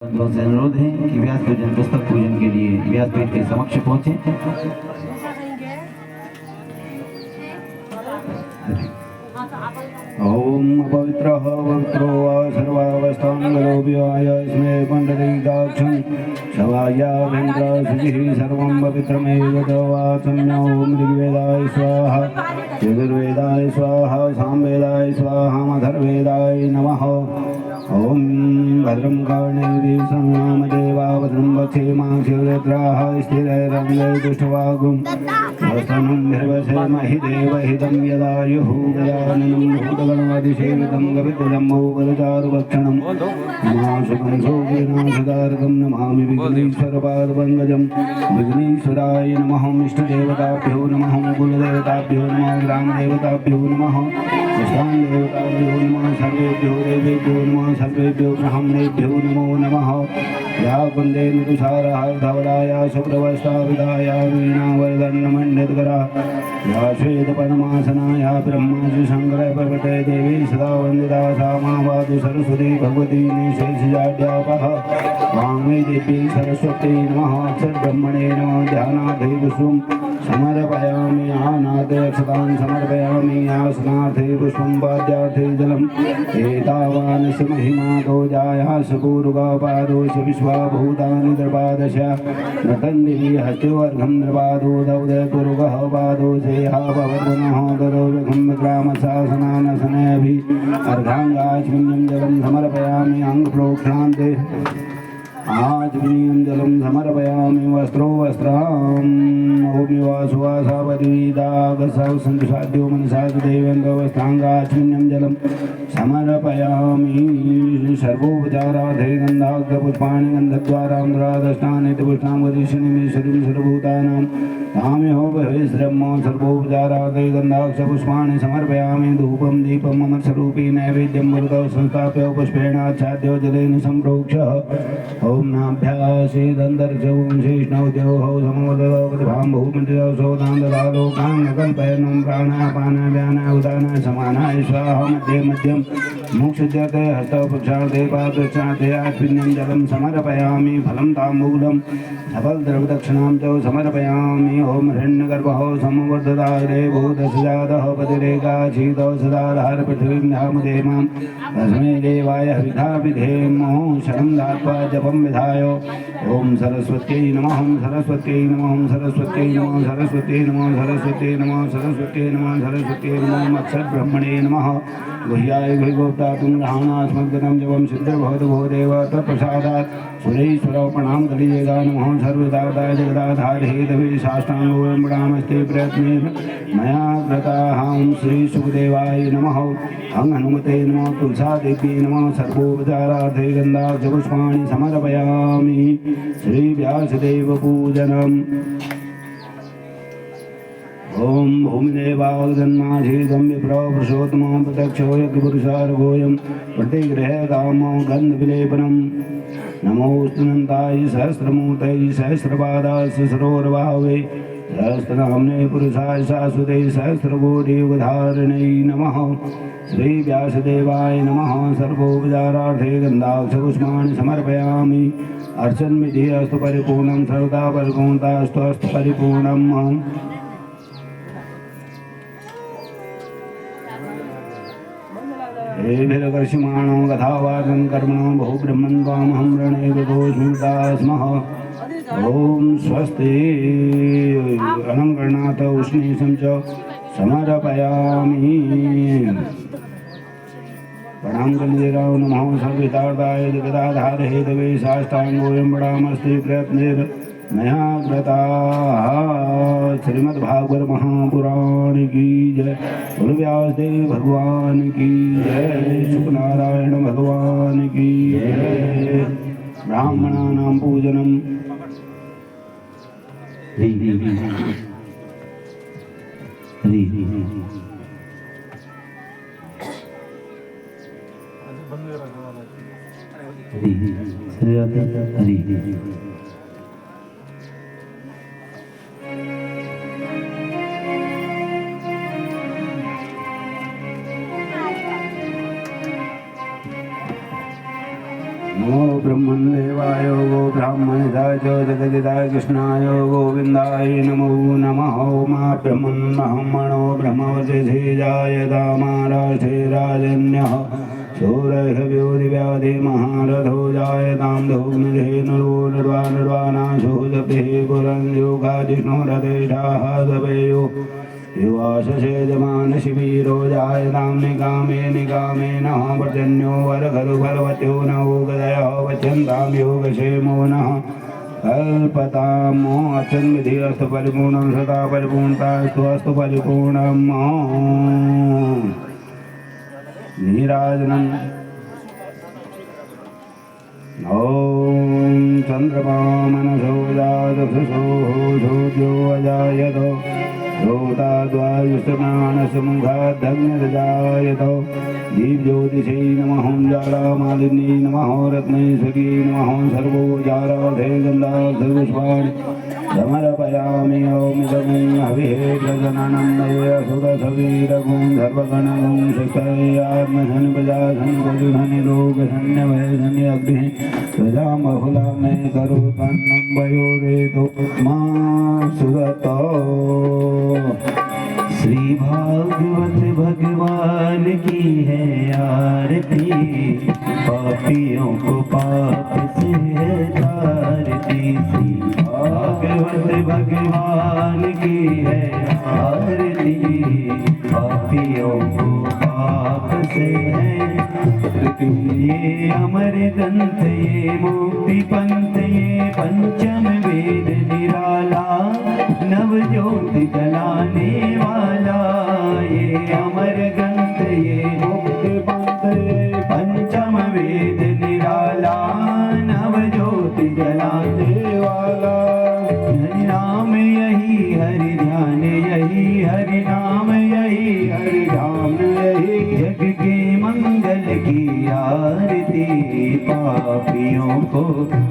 बंधुओं से अनुरोध है कि व्यास पूजन पुस्तक पूजन के लिए व्यासपीठ के समक्ष पहुंचे। ओम पवित्र पवित्रो वा सर्वावस्थांगलोऽप्यायस्मै पुण्डरीकाक्षं शवायाभेन्द्रशुचिः सर्वं पवित्रमेव वाचम्यो ऋग्वेदाय स्वाहा यजुर्वेदाय स्वाहा सामवेदाय स्वाहा अथर्ववेदाय नमः। ओम भद्रं कर्णेभिः शृणुयाम देवा भद्रं वक्षेमाक्षिरद्राः स्थिरैरङ्गैः दुष्टवागुं वसनं निर्वसेमहि देवहितं यदायुः गजाननं भूतगणपतिसेवितं गवितजम्बूफलचारुभक्षणं नमाशुकं शोकविनाशकारकं नमामि विघ्नेश्वरपादपङ्कजं। विघ्नेश्वराय नमः। इष्टदेवताभ्यो नमः। कुलदेवताभ्यो नमः। ग्रामदेवताभ्यो नमः। देवताभ्यो नमः। सर्वेभ्यो देवेभ्यो नमः। सर्वेभ्यो ब्राह्मणेभ्यो नमो नमः। या कुंदे धवलाय शुभ्रवस्त्राविधाय वीणावरदण्डमण्डितकरा या श्वेतपद्मासना या ब्रह्मासि शङ्करपर्वते देवी सदा वन्दिता सा मावातु सरस्वती भगवती निशेषजाड्यापः वाङ्मयी देवी सरस्वती नमः। अक्षरब्रह्मणे नमः। ध्यानार्थे पुष्पं समर्पयामि आनादे अक्षतान् समर्पयामि आसनार्थे पुष्पं वाद्यार्थे जलम् एतावानस्य महिमातो जायास पूर्वपादोश विश्वाभूतानि द्रपादश नटन्दिनी हस्तिवर्घं द्रपादो दौदयपुरुगः पादोशेहा भवद्गुणः ददोविघं ग्रामशासनानसनेऽभि अर्घाङ्गाचमन्यं जलं समर्पयामि अङ्गप्रोक्षान्ते आचमनीयं जलं समर्पयामि वस्त्रो वस्त्राम् ओमि वासुवासावतीदागसंसाद्यो मनसादेवेन्द्रवस्त्राङ्गाचमन्यं जलं समर्पयामि। सर्वोपचारार्थे गन्धाग्रपुष्पाणि गन्धद्वारान्द्रादष्टानि पुष्टां वदिष्यनिमीश्वरीं सर्वभूतानां ताम्यो भवेश्रम। सर्वोपचारार्थे गन्धाक्षपुष्पाणि समर्पयामि। धूपं दीपम् अमृतस्वरूपी नैवेद्यं मरुतौ संस्थाप्य पुष्पेणाच्छाद्यो जलेन सम्प्रोक्ष्य ओम नाभ्यासेदन्तर्जौं शेष्णौद्योः समवदवतिभां भूमिन्द्रियौ सौदान्दलालोकाङ्गकल्पयनं प्राणापानव्यानाय उदानाय समानाय स्वाहा। मध्ये मध्यं मोक्षजते हस्तपक्षार्थे पादरक्षार्थे आत्मन्यं जलं समर्पयामि। फलं ताम्बूलं सफलद्रव्यदक्षिणां च समर्पयामि। ओम हिरण्यगर्भः समवर्धदाग्रे भूतसजातः पतिरेकाशीतौ सदाधार पृथिवीं धामदे मां तस्मै देवाय हविधा विधेम। शरणं दात्वा जपं विधाय ओम सरस्वत्यै नमः। ओम सरस्वत्यै नमः। ओम सरस्वत्यै नमः। सरस्वत्यै नमः। सरस्वत्यै नमः। सरस्वत्यै नमः। सरस्वत्यै नमः। अक्षरब्रह्मणे नमः। गुह्याय गुह्यगोप्तातुं ग्रहाणास्मद्गतं जपं सिद्धिर्भवतु भो देव तत्प्रसादात् सुरेश्वरौ प्रणाम कलियेगा नमः। सर्वदाताय जगदाधारे हेतवे साष्टाङ्गो प्रणामस्ते प्रयत्नेन मया कृताः। श्री सुखदेवाय नमः। हं हनुमते नमः। तुलसादेव्यै नमः। सर्वोपचारार्थे गन्धाक्षपुष्पाणि समर्पयामि। श्री व्यासदेव पूजनम्। ओम भूमिदेवाजन्माधीतं विप्रो पुरुषोत्तमो प्रत्यक्षो यज्ञपुरुषार्भोऽयं प्रतिगृहकामो गन्धविलेपनं नमोऽस्तुनन्ताय सहस्रमूर्तये सहस्रपादास्य सरोर्भावे सहस्रनाम्ने पुरुषाय शाश्वते सहस्रकोटियुगधारिणे नमः। श्री व्यासदेवाय नमः। सर्वोपचारार्थे गन्धाक्षपुष्पाणि समर्पयामि। अर्चन विधि अस्तु परिपूर्णं सर्वदा परिपूर्णतास्तु अस्तु परिपूर्णम्। हेभिर्कर्षमाणो कथावादं कर्मणो बहुब्रह्मन् त्वामहं रणे विभोस्मिता स्मः। ओम स्वस्ति अनङ्गणात उष्णीशं च समर्पयामि। प्रणाम कलिदेवाय नमः। सर्वहितार्थाय जगदाधार हेतवे साष्टाङ्गोऽयं प्रणामस्ते प्रयत्नेन मया कृताः। श्रीमद्भागवत महापुराण की जय। बोलो व्यासदेव भगवान की जय। शुकनारायण भगवान की जय। ब्राह्मणानां पूजनम्। नमो ब्रह्मन् देव वासुदेवाय गो ब्राह्मणिताय च जगदिताय कृष्णाय गोविन्दाय नमो नमः। मा ब्रह्मणो ब्रह्मवशेषेजाय दामाराशेराजन्यः सूरव्योधिव्याधि महारथो जायतां धूम्निधे नरो निर्वाणाशो जपे पुरंयोगाजिष्णुरथेषाः दपेयो युवाशेजमान शिवीरो जायतां निकामे नः पर्जन्यो वरखलु फलवत्यो नवो गदयो वचन्तां योगक्षेमो नः कल्पतामो अचन विधि अस्तु परिपूर्णं सदा परिपूर्णतास्तु अस्तु परिपूर्णम्। नीराजनम् ॐ चन्द्रमा मनसो जातसुषो सूर्यो अजायत रोताद्वायुष्टमानसमुखाद्धग्निरजायत दीपज्योतिषै नमः ज्वालामालिन्यै नमः रत्नेश्वर्यै नमः सर्वोजाराधे गन्धाधुष्पाणि समर्पयामि। ॐ इदं हविः प्रजननं नये असुरसवीरगुं सर्वगणगुं शिष्टयात्मशनि प्रजाशनि पशुधनि लोकशन्यभयशनि अग्निः प्रजां बहुलां मे करोत्पन्नं वयोरेतो मा सुगतो। श्री भागवत भगवान की है आरती, पापियों को पाप से है तारती। श्री भागवत भगवान की है आरती, पापियों को पाप से है तारती। ये अमर ग्रंथ ये मुक्ति पंथ ये पंचम वेद निराला, नव ज्योति जलाने वाला। ये अमर ग्रंथ ये मुक्ति पंथ ये पंचम वेद निराला, नव ज्योति जलाने वाला। हरि नाम यही हरि ध्यान यही, हरि नाम यही हरि ध्यान यही, जग के मंगल की आरती। पापियों को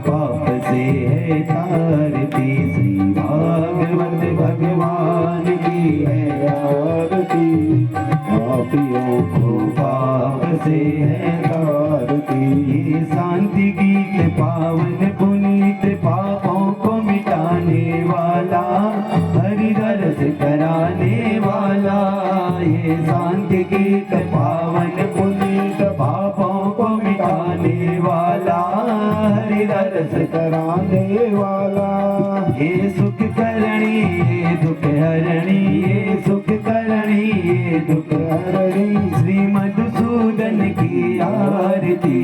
पाप से है तारती, श्री भागवत भगवान की है आरती। पापियों को पाप से है तारती। ये शांति गीत पावन पुनीत, पापों को मिटाने वाला, हरि दर्श कराने वाला। ये शांति गीत पावन पुनीत, पापों को मिटाने वाला, हरि दर्श कराने वाला। ये सुख करणी ये दुख हरणी, ये सुख करणी ये दुख हरणी, श्री मधुसूदन की आरती।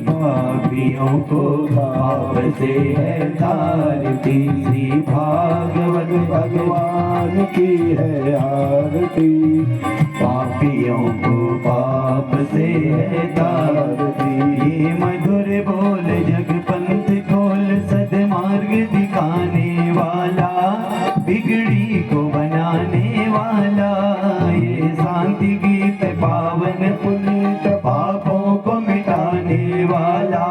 पापियों को पाप से है तारती, श्री भागवत भगवान की है आरती। पापियों को पाप से है तारती। ये मधुर बोल जग पंथ खोल, सद्मार्ग दिखाने वाला, बिगड़ी को बनाने वाला। ये शांति गीत पावन पुनीत, पापों को मिटाने वाला,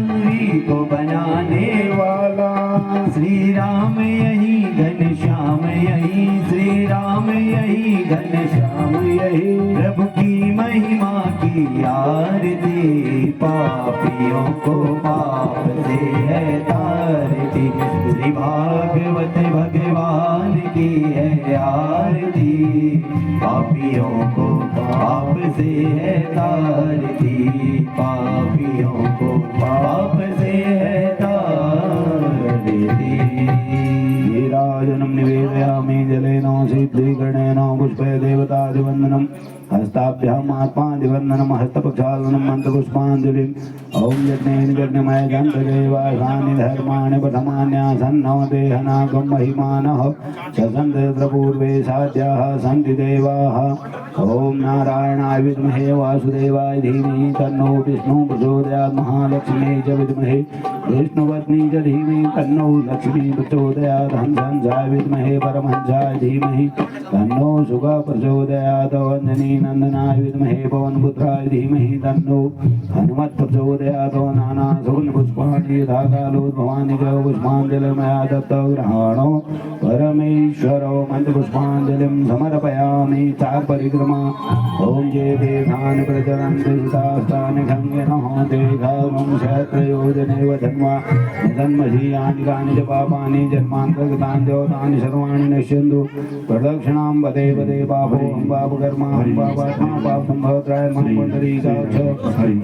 हरि को बनाने वाला। श्री राम यही घनश्याम यही, श्री राम यही घनश्याम यही, प्रभु की महिमा की आरती। पापियों को पाप से है तारती, श्री भागवत भगवान की है आरती। पापियों को पाप से है तारती, पापियों को पाप से है तारती। नीराजनं निवेदयामि जलेन सिद्धिगणेन पुष्पे देवतादिवन्दनं हस्ताभ्याम् आत्मादिवन्दनं हस्तप्रक्षालनं मन्त्रपुष्पाञ्जलिम्। ॐ यज्ञेन यज्ञमय गन्धदेवासानि धर्माणि प्रथमान्यासन्नो देहनागं महिमानः ससन्धपूर्वे साध्याः सन्ति देवाः। ॐ नारायणाय विद्महे वासुदेवाय धीमहि तन्नो विष्णुः प्रचोदयात्। महालक्ष्मी च विद्महे विष्णुपत्नी च धीमहि तन्नो लक्ष्मी प्रचोदयात् हंसाय विद्महे परमहंसाय धीमहि तन्नो शुकः प्रचोदयात् अंजनी नंदनाय विद्महे पवनपुत्राय धीमहि तन्नो हनुमत् प्रचोदयात् नाना सुगन्धपुष्पाणि यथा कालोद्भवानि च पुष्पाञ्जलिर्मया दत्तः गृहाणो परमेश्वरो मन्त्रपुष्पाञ्जलिं समर्पयामि चार परिक्रमा ॐ ये देवान् प्रचरन्ति हितास्तानि खङ्गिनः देघावं सहस्रयोजनेव धन्वा निधन्महीयानि कानि च पापानि जन्मान्तर्गतानि देवतानि सर्वाणि नश्यन्तु प्रदक्षिणां वदे वदे पापोऽहं पापकर्माहं पापात्मा पापसम्भवत्राय मन्पुण्डरीकाक्ष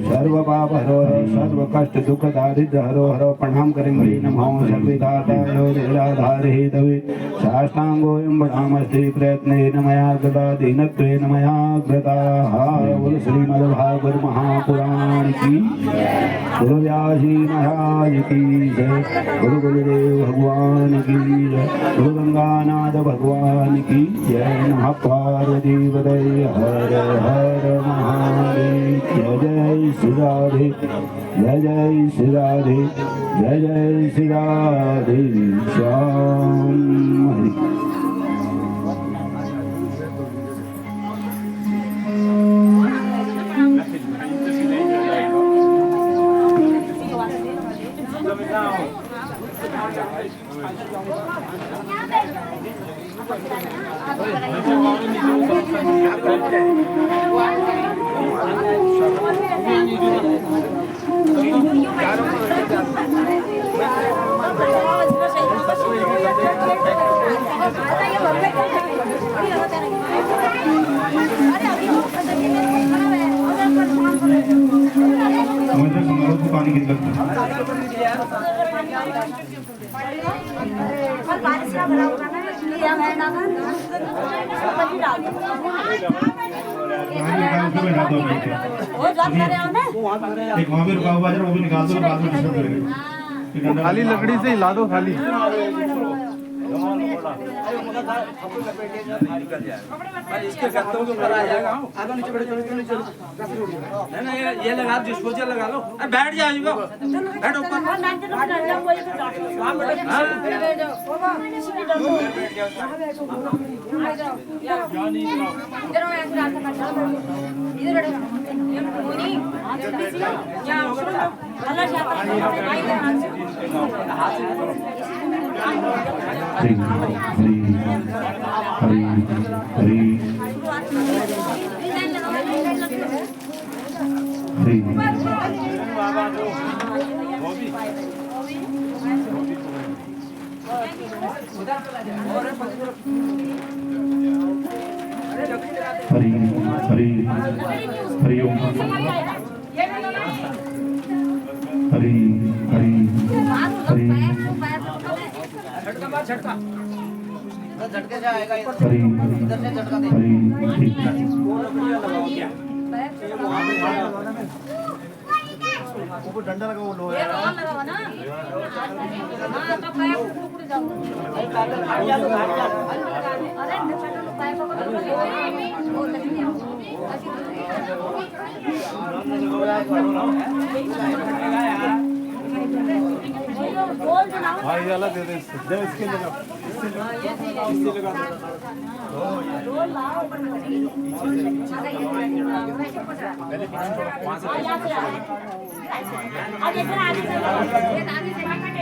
सर्वपापहरो सर्वकष्टदुःखदारिद्र्यहरो हरो प्रणाम करेंगे नमो सर्विदातायो देहाधारे हेतवे साष्टांगोऽयं प्रणामस्ते प्रयत्नेन मया कृता दीनत्वेन मया कृता बोल श्रीमद्भागवत महापुराण की गुरु व्यासी महाराज की जय गुरु गुरुदेव भगवान की जय गुरु गंगानाथ भगवान की जय नमः पार्वती पतये हर हर महादेव जय जय श्री राधे जय जय श्री राधे जय जय श्री राधे श्याम हरि पानी की एक वहाँ भी रुका हुआ है वो भी निकाल दो बाद में डिस्टर्ब करेंगे खाली लकड़ी से हिला दो खाली इसके गत्तों के ऊपर आ जाएगा आगे नीचे बैठ चलो नहीं ना ये लगा डिस्पोजल लगा लो अरे बैठ जाओ बैठ हरि हरि हरि हरि हरि हरि हरि ओम हरि हरि हरि झटका झटके से आएगा हरि इधर से झटका दे हरि ठीक ऊपर डंडा लगा वो लोहे लगाओ ना हां तो पैर कुकुड़ जाओ अरे पैर पकड़ भाई वाला दे दे जब इसके लगा इससे लगा रोल लाओ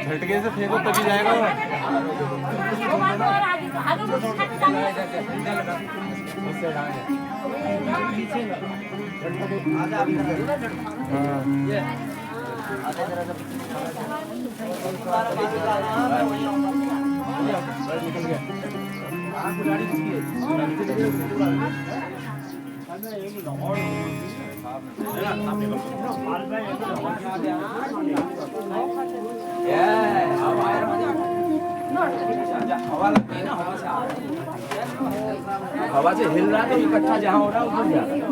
झटके से फेंको तभी जाएगा हवा से हिल रहा है तो इकट्ठा जहाँ हो रहा है उधर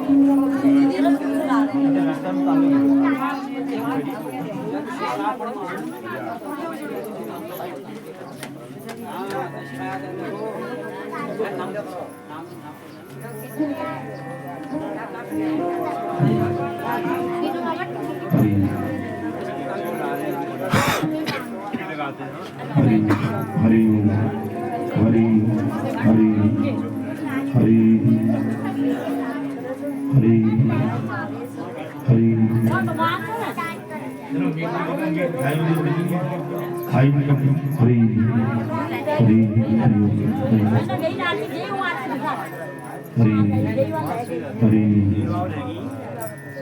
हरि हरि हरि हरि हरि हरि हरि हरि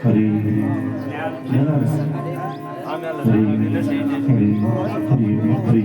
हरि हरि हरि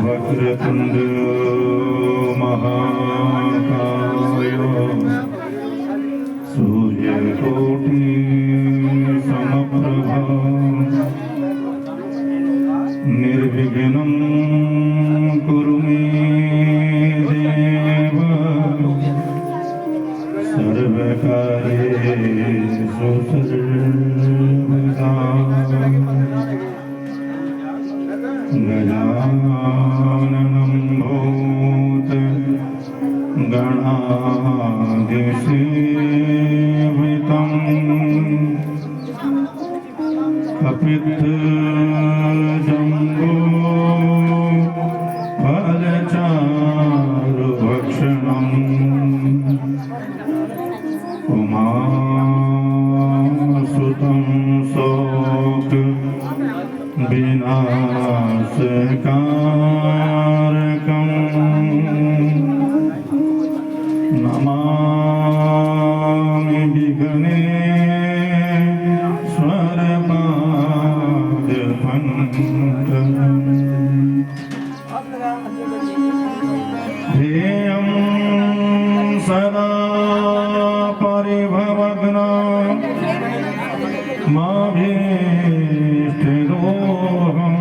वक्रतुंड महाकाय सूर्यकोटि समप्रभा निर्विघ्नं कुरु मे देव सर्वकार्येषु सर्वदा गजाननं भूत गणाधिसेवितं कपित्थजम्बो फलचारुभक्षणम् उमासुतं शोक विनाशकारकम् नमामि विघ्नेश्वरपादपङ्कजम् ध्येयं सदा परिभवग्ना माभीष्टदोहम्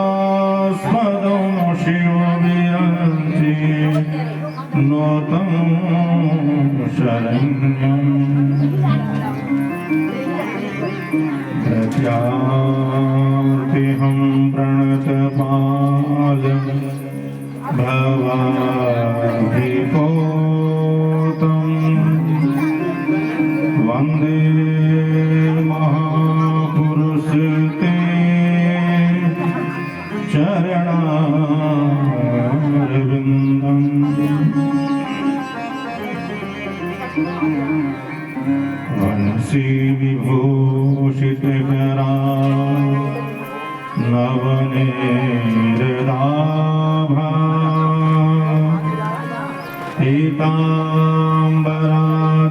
तीर्थास्पदं शिवविरन्ति नोतं शरण्यम् प्रत्यार्तिहं प्रणतपाल भवाभिपोतं वन्दे महापुरुषते चरणारविन्दम् वंशी विभूषितकरा नवनीरदाभा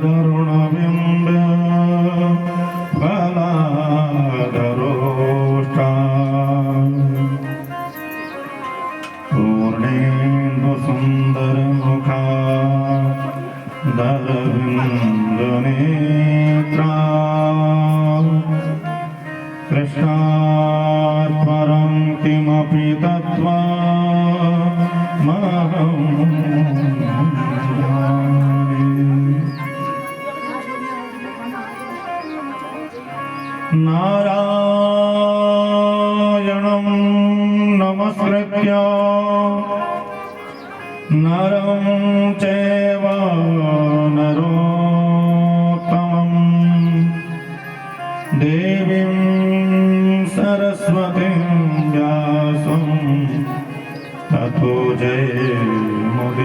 पीताम्बरादरुणबिम्ब फलादरोष्टा पूर्णेन्दुसुन्दरमुखा दरविन्दनेत्रा कृष्णात् परं किमपि तत्त्वमहं नारायणं नमस्कृत्य नरं चैव नरोत्तमं देवीं सरस्वतीं व्यासं ततो जयमुदीरयेत्।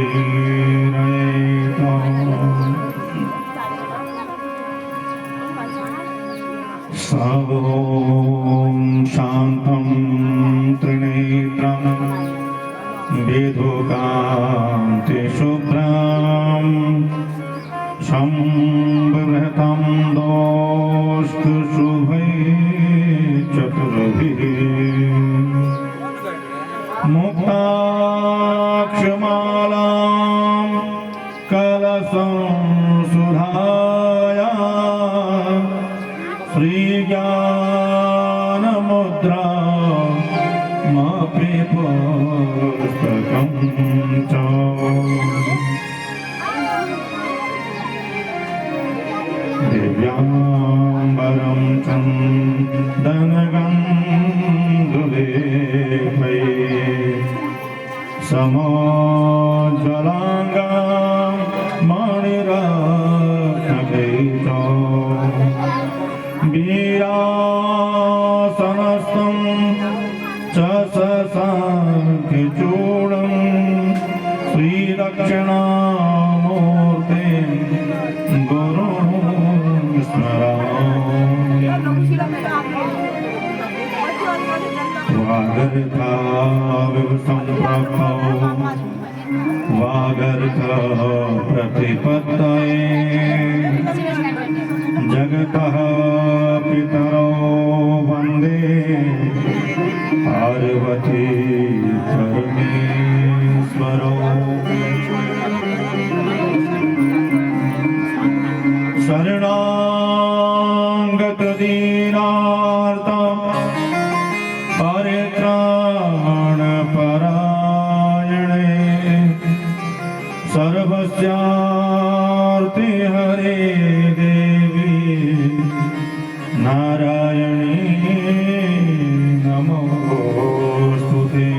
ॐ शान्तं त्रिनेत्रं विधुकान्तिशुभ्रं शम्भृतं दोष्टुशुभै चतुर्भिः मुक्ताक्षमालां कलशं सुधाया श्रीज्ञानमुद्रा मापि पुस्तकं च दिव्याम्बरं चन्दनगन्धुलेपै समोज्ज्वलाङ्गां मणिरत्नकैतो वीरासनस्थं च शशाङ्खचूडं श्रीदक्षिणामूर्तिं गुरुं स्मरामि वागर्धाविव सम्प्रभौ वागर्धः प्रतिपत्तये जगतः पितरो वन्दे पार्वती परमेश्वरौ शरणागत दीनार्तं परित्राणपरायणे सर्वस्यार्थे हरे देवी नारायणी नमोस्तुते।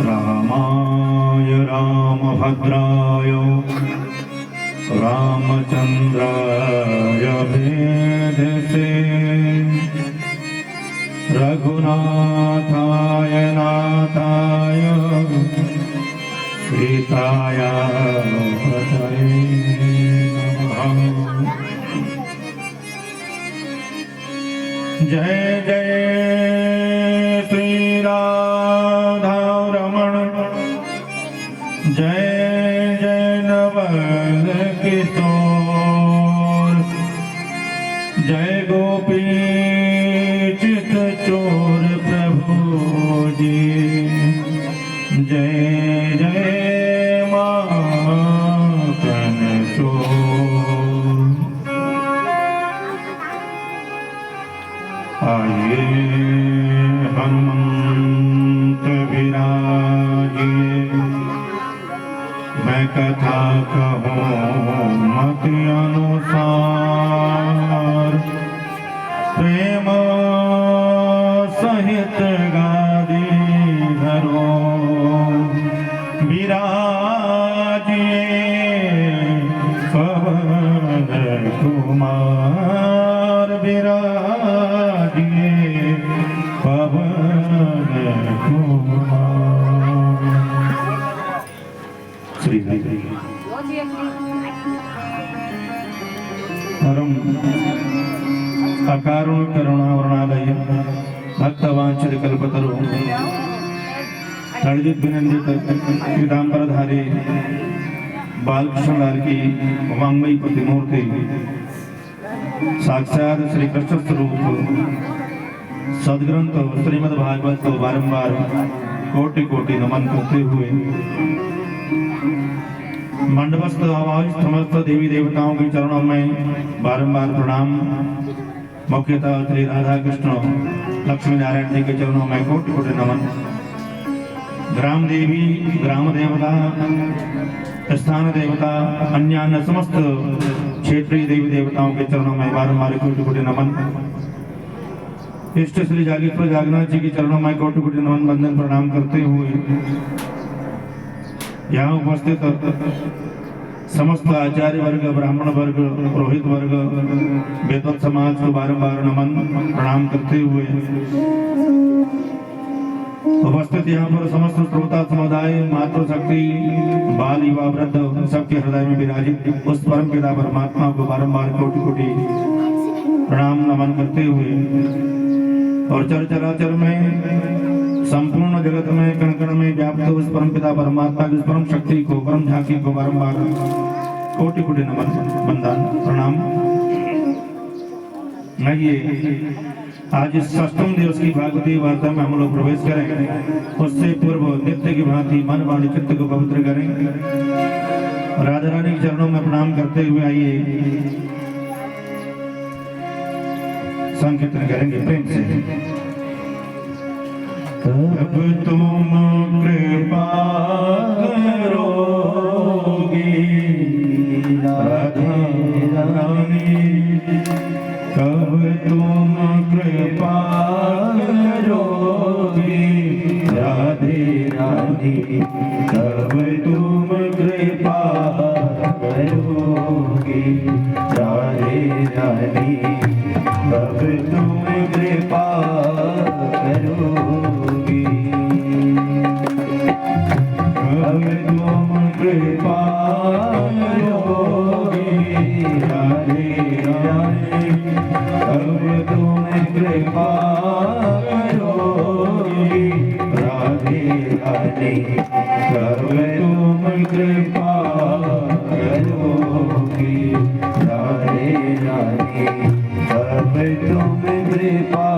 रामाय रामभद्राय रामचन्द्राय भेदसे रघुनाथाय नाथाय सीताय पतये नमः। जय जय श्री राधा रमण जय जय नवल किशोर जय गोपी चित चोर प्रभु जी जय जय माखन चोर। आइए हनुमंत विराजिए मैं कथा कहूँ मति अनुसार प्रेम सहित गादी धरो विराजिए पवन कुमार विराजिए पवन कुमार। श्री परम अकारुण करुणावरणालय भक्तवांछितकल्पतरु ललित पीतांबरधारी बालकृष्ण लाल की वांगमयी प्रतिमूर्ति साक्षात श्री कृष्ण स्वरूप सदग्रंथ श्रीमद् भागवत को बारंबार कोटि कोटि नमन करते हुए मंडपस्थ आवाज समस्त देवी देवताओं के चरणों में बारंबार प्रणाम। मुख्यतः श्री राधा कृष्ण लक्ष्मी नारायण जी के चरणों में कोटि कोटि नमन। ग्राम देवी ग्राम देवता स्थान देवता अन्य समस्त क्षेत्रीय देवी देवताओं के चरणों में बारंबार कोटि कोटि नमन। इष्ट श्री जागीश्वर जागन्नाथ जी के चरणों में कोटि कोटि नमन बंदन प्रणाम करते हुए यहाँ उपस्थित समस्त आचार्य वर्ग ब्राह्मण वर्ग पुरोहित वर्ग वेदवत समाज को बारंबार नमन प्रणाम करते हुए उपस्थित यहाँ पर समस्त श्रोता समुदाय मातृशक्ति बाल युवा वृद्ध सबके हृदय में विराजित उस परम पिता परमात्मा को बारंबार कोटि कोटि प्रणाम नमन करते हुए और चर चराचर में संपूर्ण जगत में कण कण में व्याप्त उस परम पिता परमात्मा की उस परम शक्ति को परम झांकी को बारंबार कोटि कोटि नमन वंदन प्रणाम। आइए आज इस अष्टम दिवस की भागवती वार्ता में हम लोग प्रवेश करेंगे। उससे पूर्व नित्य की भांति मन वाणी चित्त को पवित्र करेंगे। राधा रानी के चरणों में प्रणाम करते हुए आइए संकीर्तन करेंगे प्रेम से। कब तुम कृपा करोगे राधे रानी, कब तुम कृपा करोगे राधे रानी, कब तुम कृपा करोगे राधे रानी, कब तुम कृपा करोगे, कब तुम कृपा करोगे राधे रानी, कब तुम कृपा करोगे राधे रानी, कब तुम कृपा करोगे राधे रानी, कब तुम कृपा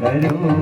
करोगे।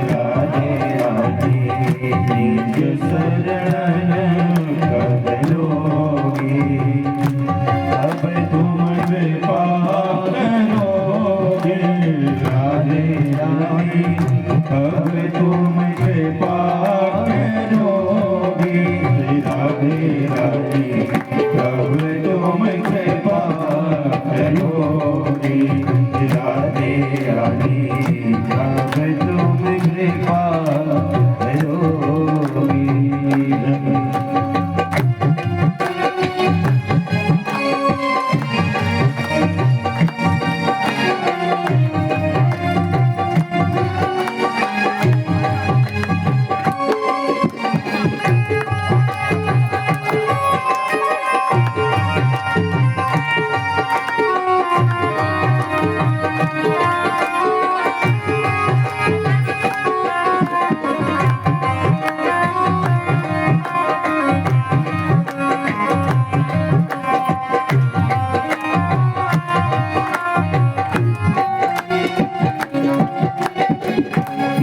राधे राधे निज शरण कबलो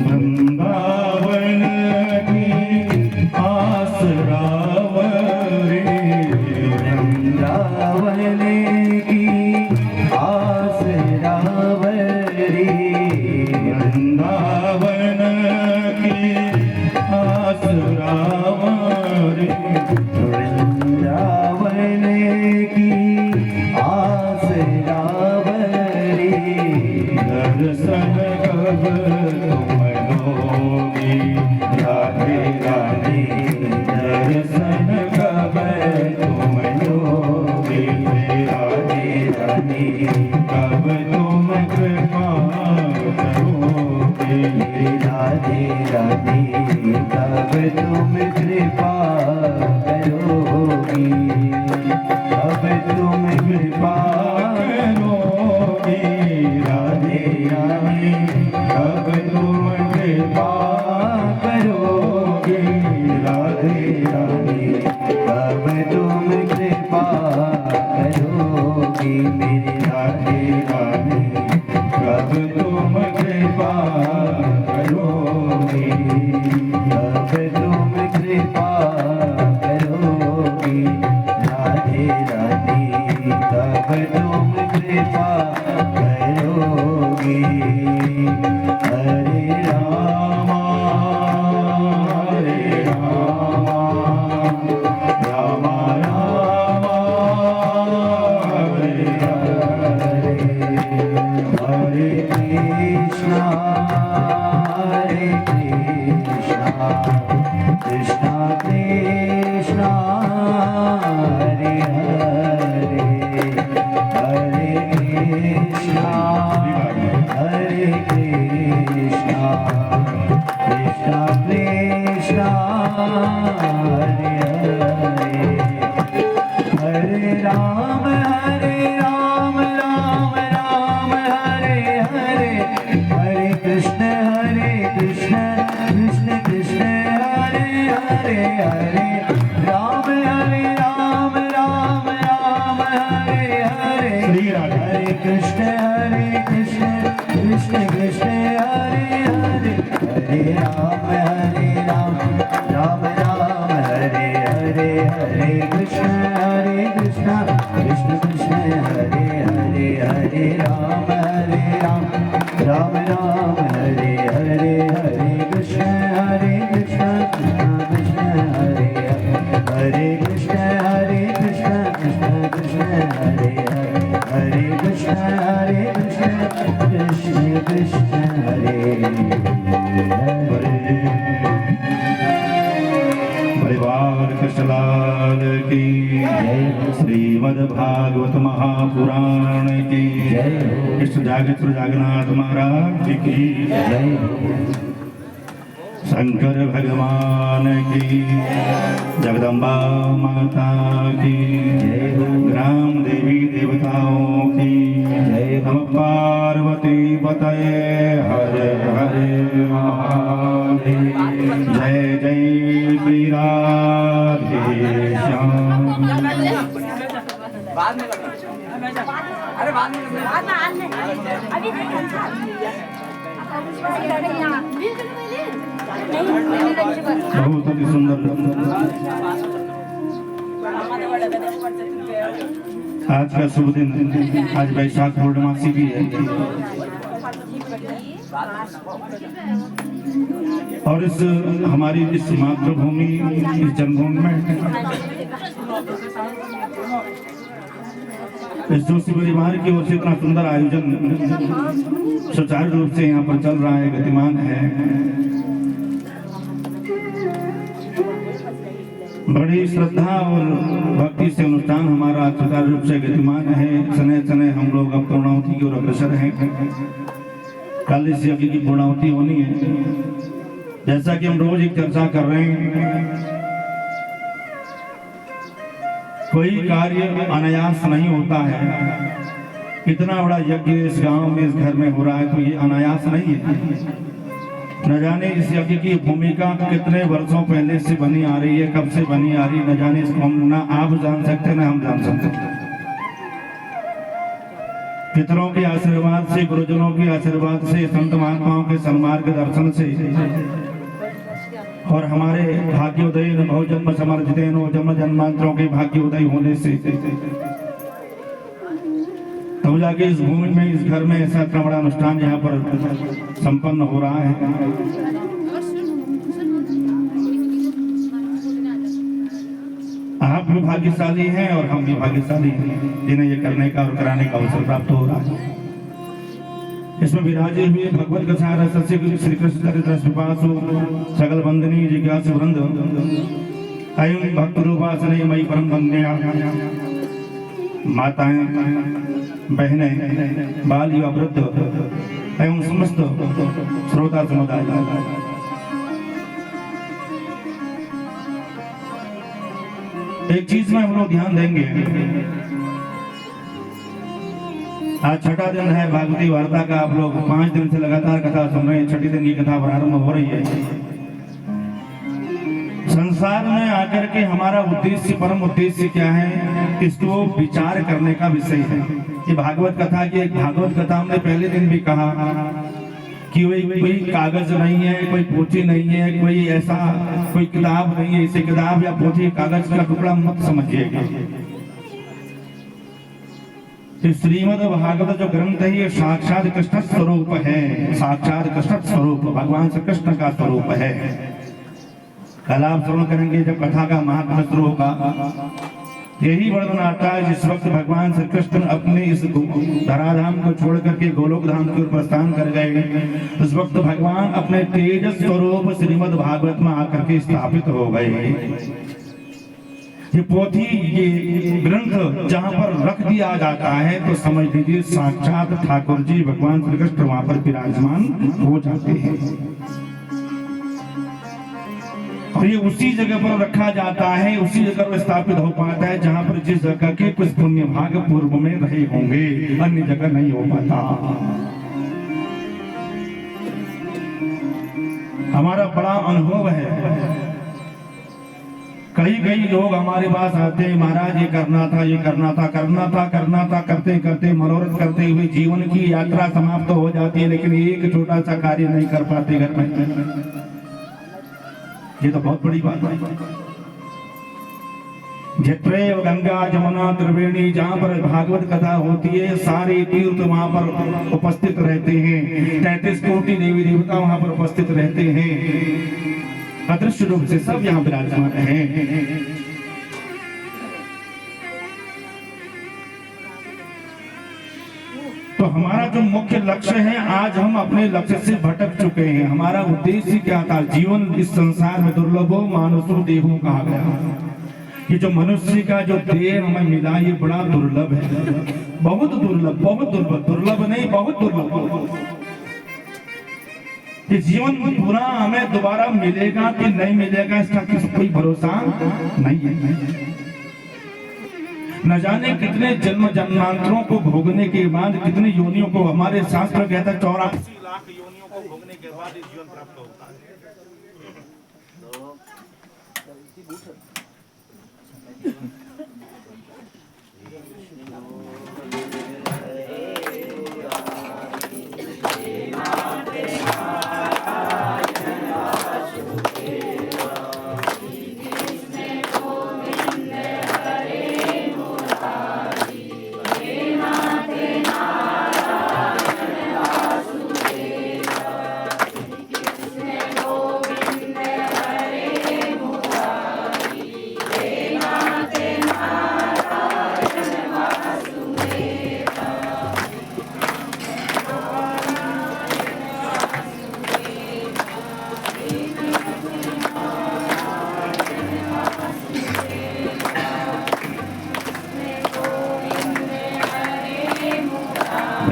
वृंदावन की आस रावरे, वृंदावन की आस रावरी, वृंदावन की आस रावरे, वृंदावन की आस रावरी, दर्शन कब तुम लोगे राधे राधे, दर्शन कब तुम लोगे राधे राधे, कब तुम कृपा करोगे राधे राधे, कब तुम कृपा करोगी, कब तुम कृपा करोगे राधे राधे, कब तुम कृपा करोगे राधे राधे, कब तुम कृपा करोगी मेरी राधे राधे, कब तुम कृपा करोगे कब तुम कृपा करोगी राधे राधे, कब तुम कृपा करोगी। हरे रामा हरे रामा, रामा रामा हरे हरे, हरे कृष्णा कृष्णा कृष्णा हरे हरे, हरे कृष्णा कृष्णा कृष्णा हरे हरे, हरे राम राम राम हरे हरे, हरे कृष्ण कृष्ण कृष्ण हरे हरे, हरे राम राम हरे हरे, श्री राधे। हरे कृष्ण कृष्ण कृष्ण हरे हरे, हरे राम राम हरे हरे, हरे कृष्ण कृष्ण कृष्ण हरे हरे, हरे राम राम हरे हरे, हरे कृष्ण कृष्ण कृष्ण हरे हरे, कृष्ण कृष्ण कृष्ण हरे हरे, हरे कृष्ण कृष्ण हरे हरे। परिवार कृष्णलाल की श्रीमद् भागवत महापुराण की कृष्ण जागेश्वर जागन्नाथ महाराज की, शंकर भगवान की, जगदम्बा माता की, ग्राम देवी देवताओं की, नम पार्वती पतये हर हर महादेव, जय जय श्री राधे श्याम। बाद में लगना, अरे बाद में लगना, अभी बहुत ही सुंदर। आज का शुभ दिन, आज वैशाख पूर्णमासी भी है और इस हमारी इस मातृभूमि, इस जन्मभूमि में इस जोशी परिवार की ओर से इतना सुंदर आयोजन सुचारू रूप से यहाँ पर चल रहा है, गतिमान है। बड़ी श्रद्धा और भक्ति से अनुष्ठान हमारा सुचारू रूप से गतिमान है। सने सने हम लोग अब पूर्णाहुति की ओर अग्रसर हैं। कल इस यज्ञ की पूर्णाहुति होनी है। जैसा कि हम रोज एक चर्चा कर रहे हैं, कोई कार्य अनायास नहीं होता है। इतना बड़ा यज्ञ इस गांव में, इस घर में हो रहा है, तो ये अनायास नहीं है। न जाने इस यज्ञ की भूमिका कितने वर्षों पहले से बनी आ रही है, कब से बनी आ रही है, न जाने इसको हम ना आप जान सकते ना हम जान सकते। पितरों के आशीर्वाद से, गुरुजनों के आशीर्वाद से, संत महात्माओं के सन्मार्ग दर्शन से और हमारे भाग्योदय बहुजन्म समर्जितेन जन्म जन्मांतरों के भाग्योदय होने से तब जाके इस भूमि में, इस घर में ऐसा इतना बड़ा अनुष्ठान यहाँ पर संपन्न हो रहा है। आप भी भाग्यशाली हैं और हम भी भाग्यशाली हैं जिन्हें ये करने का और कराने का अवसर प्राप्त हो रहा है। इसमें विराजे हुए भगवत कथा सस्य श्री कृष्ण चरित्र पिपासु सकल वंदनीय जिज्ञासु वृंद अयं भक्त रूपासने मई परम वंद्या माताएं, बहनें, बाल युवा वृद्ध एवं समस्त श्रोता समुदाय, एक चीज में हम लोग ध्यान देंगे। आज छठा दिन है भागवती वार्ता का। आप लोग 5 दिन से लगातार कथा सुन रहे हैं। छठी दिन की कथा प्रारंभ हो रही है। संसार में आकर के हमारा उद्देश्य, परम उद्देश्य क्या है, इसको विचार करने का विषय है। ये भागवत कथा की, एक भागवत कथा हमने पहले दिन भी कहा कि कोई कागज नहीं है, कोई पोथी नहीं है, कोई ऐसा कोई किताब नहीं है। इसे किताब या पोथी कागज का टुकड़ा मत समझिएगा। श्रीमद् भागवत जो ग्रंथ है ये साक्षात कृष्ण स्वरूप है। साक्षात कृष्ण स्वरूप भगवान श्री कृष्ण का स्वरूप है। कल आप श्रवण करेंगे जब कथा का महात्म्य शुरू होगा, यही वर्णन आता है जिस वक्त भगवान श्री कृष्ण अपने इस धराधाम को छोड़ करके गोलोक धाम की ओर प्रस्थान कर गए, उस वक्त भगवान अपने तेज स्वरूप श्रीमद् भागवत में आकर के स्थापित हो गए। ये पोथी, ये ग्रंथ जहां पर रख दिया जाता है तो समझ लीजिए साक्षात ठाकुर जी भगवान श्री कृष्ण वहां पर विराजमान हो जाते हैं। और ये उसी जगह पर रखा जाता है, उसी जगह पर स्थापित हो पाता है जहां पर जिस जगह के कुछ पुण्य भाग पूर्व में रहे होंगे, अन्य जगह नहीं हो पाता। हमारा बड़ा अनुभव है। कई लोग हमारे पास आते हैं, महाराज ये करना था, ये करना था, करना था, करते करते मनोरथ करते हुए जीवन की यात्रा समाप्त हो जाती है, लेकिन एक छोटा सा कार्य नहीं कर पाते घर में। ये तो बहुत बड़ी बात है। जत्रेव गंगा जमुना त्रिवेणी, जहाँ पर भागवत कथा होती है सारे तीर्थ वहां पर उपस्थित रहते हैं। 33 कोटि देवी देवता वहां पर उपस्थित रहते हैं। अदृश्य रूप से सब यहाँ विराजमान हैं। तो हमारा जो मुख्य लक्ष्य है, आज हम अपने लक्ष्य से भटक चुके हैं। हमारा उद्देश्य क्या था? जीवन इस संसार में दुर्लभो मानुषो देहो कहा गया। ये जो मनुष्य का जो देह हमें मिला ये बड़ा दुर्लभ है, बहुत दुर्लभ, बहुत दुर्लभ, दुर्लभ नहीं बहुत दुर्लभ। ये जीवन पूरा हमें दोबारा मिलेगा कि नहीं मिलेगा इसका किसी कोई भरोसा नहीं है। न जाने कितने जन्म जन्मांतरों को भोगने के बाद, कितनी योनियों को, हमारे शास्त्र कहता है 84 लाख योनियों को भोगने के बाद इस जीवन प्राप्त होता है।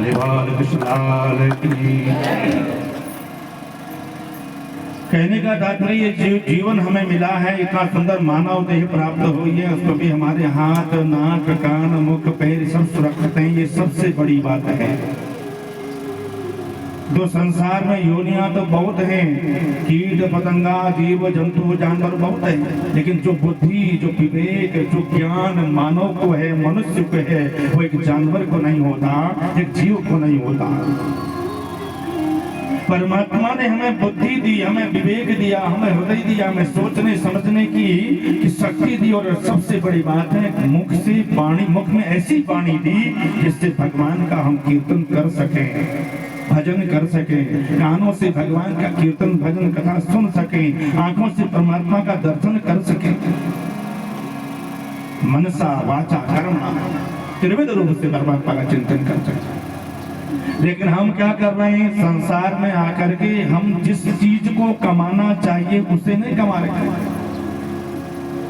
भोलेबाल कृष्ण लाल की। कहने का तात्पर्य जो जीवन हमें मिला है, इतना सुंदर मानव देह प्राप्त हुई है, उसमें भी हमारे हाथ, नाक, कान, मुख, पैर सब सुरक्षित हैं, ये सबसे बड़ी बात है। जो संसार में योनियां तो बहुत हैं, कीट पतंगा, जीव जंतु जानवर बहुत हैं, लेकिन जो बुद्धि, जो विवेक, जो ज्ञान मानव को है, मनुष्य को है, वो एक जानवर को नहीं होता, एक जीव को नहीं होता। परमात्मा ने हमें बुद्धि दी, हमें विवेक दिया, हमें हृदय दिया, हमें सोचने समझने की शक्ति दी, और सबसे बड़ी बात है मुख से वाणी, मुख में ऐसी वाणी दी जिससे भगवान का हम कीर्तन कर सके, भजन कर सके, कानों से भगवान का कीर्तन भजन कथा सुन सके, आंखों से परमात्मा का दर्शन कर सके। मनसा वाचा कर्मणा त्रिविध रूप से परमात्मा का चिंतन कर सके। लेकिन हम क्या कर रहे हैं, संसार में आकर के हम जिस चीज को कमाना चाहिए उसे नहीं कमा रहे।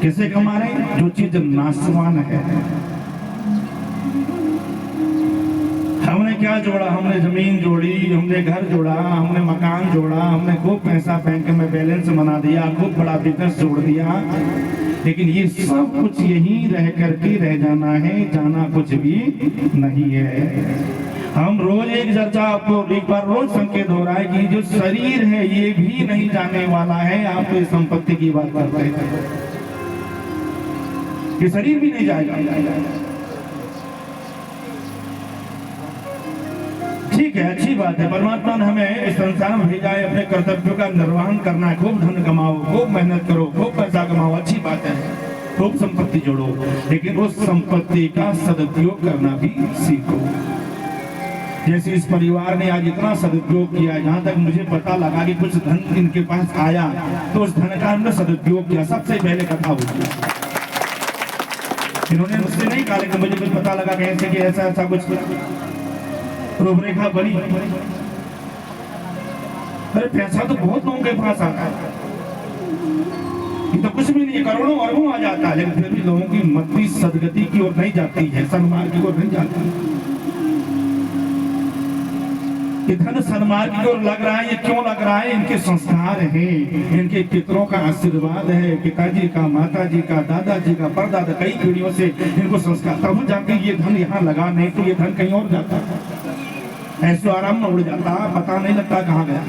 किसे कमा रहे हैं? जो चीज नाशवान है। हमने क्या जोड़ा? हमने जमीन जोड़ी, हमने घर जोड़ा, हमने मकान जोड़ा, हमने खूब पैसा बैंक में बैलेंस बना दिया, खूब बड़ा बिजनेस जोड़ दिया, लेकिन ये सब कुछ यहीं रह करके रह जाना है, जाना कुछ भी नहीं है। हम रोज एक चर्चा आपको एक बार रोज संकेत हो रहा है कि जो शरीर है ये भी नहीं जाने वाला है। आप तो संपत्ति की बात करते हैं, ये शरीर भी नहीं जाएगा। ठीक है, अच्छी बात है, परमात्मा ने हमें इस संसार में भेजा है, अपने कर्तव्यों का निर्वहन करना है। खूब धन कमाओ, खूब मेहनत करो, खूब पैसा कमाओ, अच्छी बात है, खूब संपत्ति जोड़ो, लेकिन उस संपत्ति का सदुपयोग करना भी सीखो। जैसे इस परिवार ने आज इतना सदुपयोग किया, जहाँ तक मुझे पता लगा कि कुछ धन इनके पास आया तो उस धन का हमने सदुपयोग किया। सबसे पहले कथा होती है, इन्होंने मुझसे नहीं कहा, लेकिन मुझे कुछ पता लगा कैसे कि ऐसा ऐसा कुछ रूपरेखा बनी। अरे पैसा तो बहुत लोगों के पास आता है, ये तो कुछ भी नहीं, करोड़ों अरबों आ जाता है, लेकिन फिर भी लोगों की मति सदगति की ओर नहीं जाती है, सन्मार्ग की ओर नहीं जाती। धन सन्मार्ग की ओर लग रहा है, ये क्यों लग रहा है? इनके संस्कार हैं, इनके पितरों का आशीर्वाद है, पिताजी का, माताजी का, दादाजी का, परदादा, कई पीढ़ियों से इनको संस्कार, तब जाके ये धन यहाँ लगा, नहीं तो ये धन कहीं और जाता, ऐसे आराम में उड़ जाता, पता नहीं लगता कहाँ गया।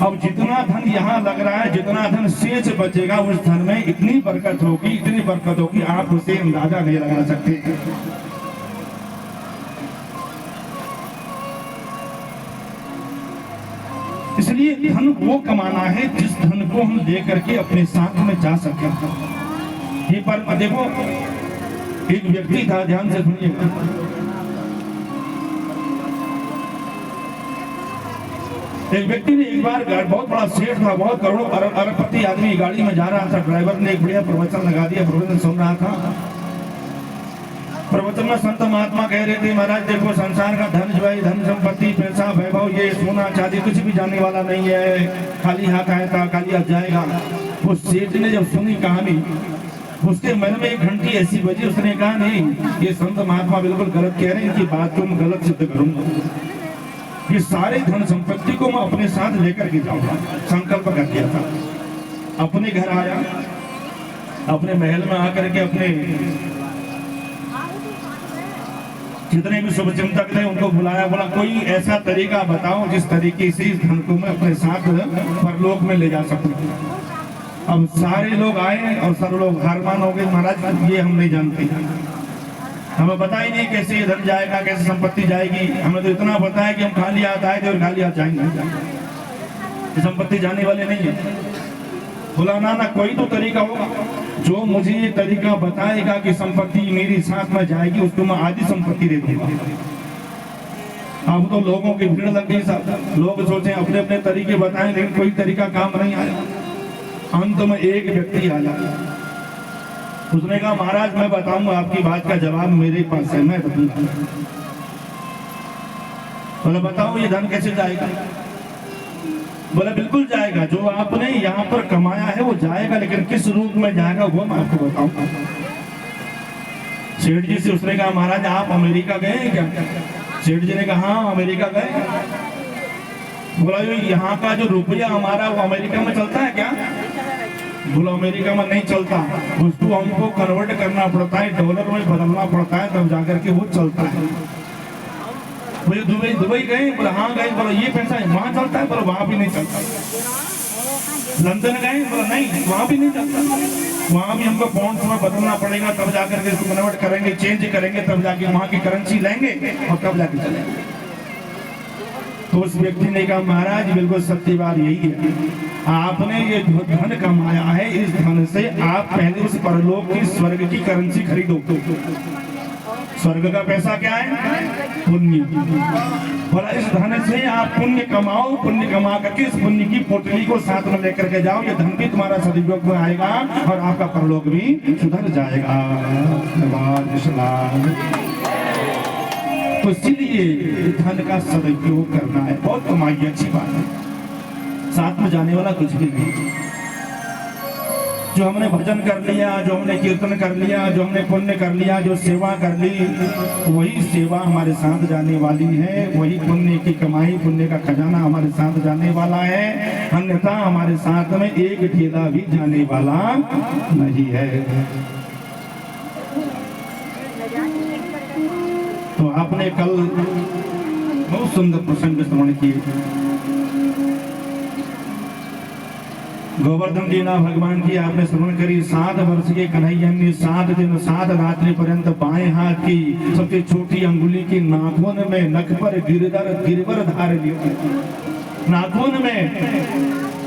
अब जितना धन यहाँ लग रहा है, जितना धन शेष बचेगा, उस धन में इतनी बरकत होगी, इतनी बरकत होगी, आप उसे अंदाजा नहीं लगा सकते। इसलिए धन वो कमाना है जिस धन को हम लेकर के अपने साथ में जा सके। ये पर देखो, एक व्यक्ति था, ध्यान से सुनिएगा, एक व्यक्ति ने एक बार बहुत बड़ा सेठ था, बहुत करोड़ों अरबपति आदमी गाड़ी में जा रहा था, ड्राइवर ने एक बढ़िया प्रवचन लगा दिया, प्रवचन सुन रहा था। प्रवचन में संत महात्मा कह रहे थे, महाराज देखो संसार का धन जो है, धन संपत्ति, पैसा, वैभव, ये सोना चांदी कुछ भी जाने वाला नहीं है, खाली हाथ आया था खाली हाथ जाएगा। वो सेठ ने जब सुनी कहानी, उसके मन में एक घंटी ऐसी बजी, उसने कहा नहीं, ये संत महात्मा बिल्कुल गलत कह रहे हैं, इनकी बात को मैं गलत सिद्ध करूंगा, ये सारे धन संपत्ति को मैं अपने साथ लेकर के जाऊंगा। संकल्प कर दिया था, अपने घर आया, अपने महल में आकर के अपने जितने भी शुभ चिंतक थे उनको बुलाया, बोला कोई ऐसा तरीका बताओ जिस तरीके से इस धन को मैं अपने साथ परलोक में ले जा सकूं। अब सारे लोग आए और सब लोग हारमान हो गए, महाराज ये हम नहीं जानते, हमें पता ही नहीं कैसे ये धन जाएगा, कैसे संपत्ति जाएगी, हमें तो इतना पता है कि हम खाली हाथ आए थे और खाली हाथ जाएंगे, संपत्ति जाने वाले नहीं है। बोला ना कोई तो तरीका होगा, जो मुझे ये तरीका बताएगा कि संपत्ति मेरी साथ में जाएगी, उसको मैं आधी संपत्ति दे दूंगा। अब तो लोगों की भीड़ लग गई, सब लोग सोचे अपने अपने तरीके बताएं, लेकिन कोई तरीका काम नहीं आया। अंत में एक व्यक्ति आया, उसने कहा महाराज मैं बताऊंगा, आपकी बात का जवाब मेरे पास है, मैं बताऊंगा। बोला बताओ ये धन कैसे जाएगा? बोला बिल्कुल जाएगा, जो आपने यहाँ पर कमाया है वो जाएगा, लेकिन किस रूप में जाएगा वो मैं आपको बताऊंगा। सेठ जी से उसने कहा महाराज आप अमेरिका गए हैं क्या? सेठ जी ने कहा हाँ अमेरिका गए। बोला यहाँ का जो रुपया हमारा वो अमेरिका में चलता है क्या? बोला अमेरिका में नहीं चलता, उसको हमको कन्वर्ट करना पड़ता है, डॉलर में बदलना पड़ता है, तब जाकर के वो चलता है। बोले दुबई गए? बोला हाँ गए। बोला ये पैसा वहाँ चलता है? बोला वहाँ भी नहीं चलता। लंदन गए? बोला नहीं वहाँ भी नहीं चलता, वहाँ भी हमको पाउंड में बदलना पड़ेगा, तब जाकर के इसको कन्वर्ट करेंगे, चेंज करेंगे, तब जाके वहाँ की करेंसी लेंगे और तब जाके चलेंगे। तो उस व्यक्ति ने कहा महाराज बिल्कुल सत्य बात यही है, आपने ये जो धन कमाया है इस धन से आप पहले उस परलोक की स्वर्ग की करेंसी खरीदो। स्वर्ग का पैसा क्या है? पुण्य। बोला इस धन से आप पुण्य कमाओ, पुण्य कमा करके इस पुण्य की पोटली को साथ में लेकर के जाओ, ये धन भी तुम्हारा सदुपयोग में आएगा और आपका परलोक भी सुधर जाएगा। तो इसलिए धन का सदुपयोग करना है, बहुत कमाई अच्छी बात है, साथ में जाने वाला कुछ भी नहीं। जो हमने भजन कर लिया, जो हमने कीर्तन कर लिया, जो हमने पुण्य कर लिया, जो सेवा कर ली, वही सेवा हमारे साथ जाने वाली है, वही पुण्य की कमाई, पुण्य का खजाना हमारे साथ जाने वाला है, अन्यथा हमारे साथ में एक ढेला भी जाने वाला नहीं है। तो आपने कल बहुत सुंदर प्रसंग श्रवण किए। गोवर्धन दीना भगवान की आपने श्रवण करी। 7 वर्ष के कन्हैया ने 7 दिन 7 रात्रि पर्यंत बाएं हाथ की सबसे छोटी अंगुली की नाखून में नख पर गिरवर धार लिया। नाखून में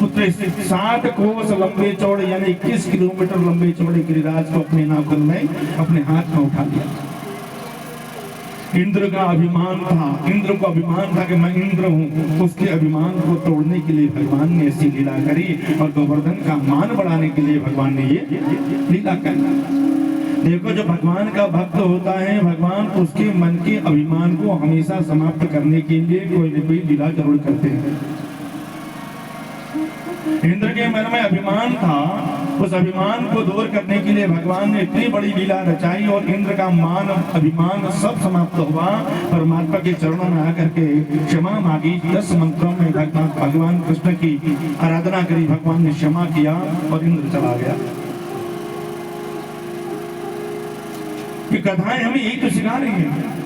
पुत्र 7 कोस लंबे चौड़े यानी 21 किलोमीटर लंबे चौड़े गिरिराज को अपने नाखून में अपने हाथ में उठा लिया। इंद्र का अभिमान था, इंद्र को अभिमान था कि मैं इंद्र हूँ, उसके अभिमान को तोड़ने के लिए भगवान ने ऐसी लीला करी और गोवर्धन का मान बढ़ाने के लिए भगवान ने ये लीला करी। देखो जो भगवान का भक्त होता है, भगवान उसके मन के अभिमान को हमेशा समाप्त करने के लिए कोई न कोई लीला जरूर करते हैं। इंद्र के मन में अभिमान था, उस अभिमान को दूर करने के लिए भगवान ने इतनी बड़ी लीला रचाई और इंद्र का मान अभिमान सब समाप्त हुआ। परमात्मा के चरणों में आकर के क्षमा मांगी, 10 मंत्रों में भगवान कृष्ण की आराधना करी, भगवान ने क्षमा किया और इंद्र चला गया। ये कथाएं हमें यही तो सिखा रही है।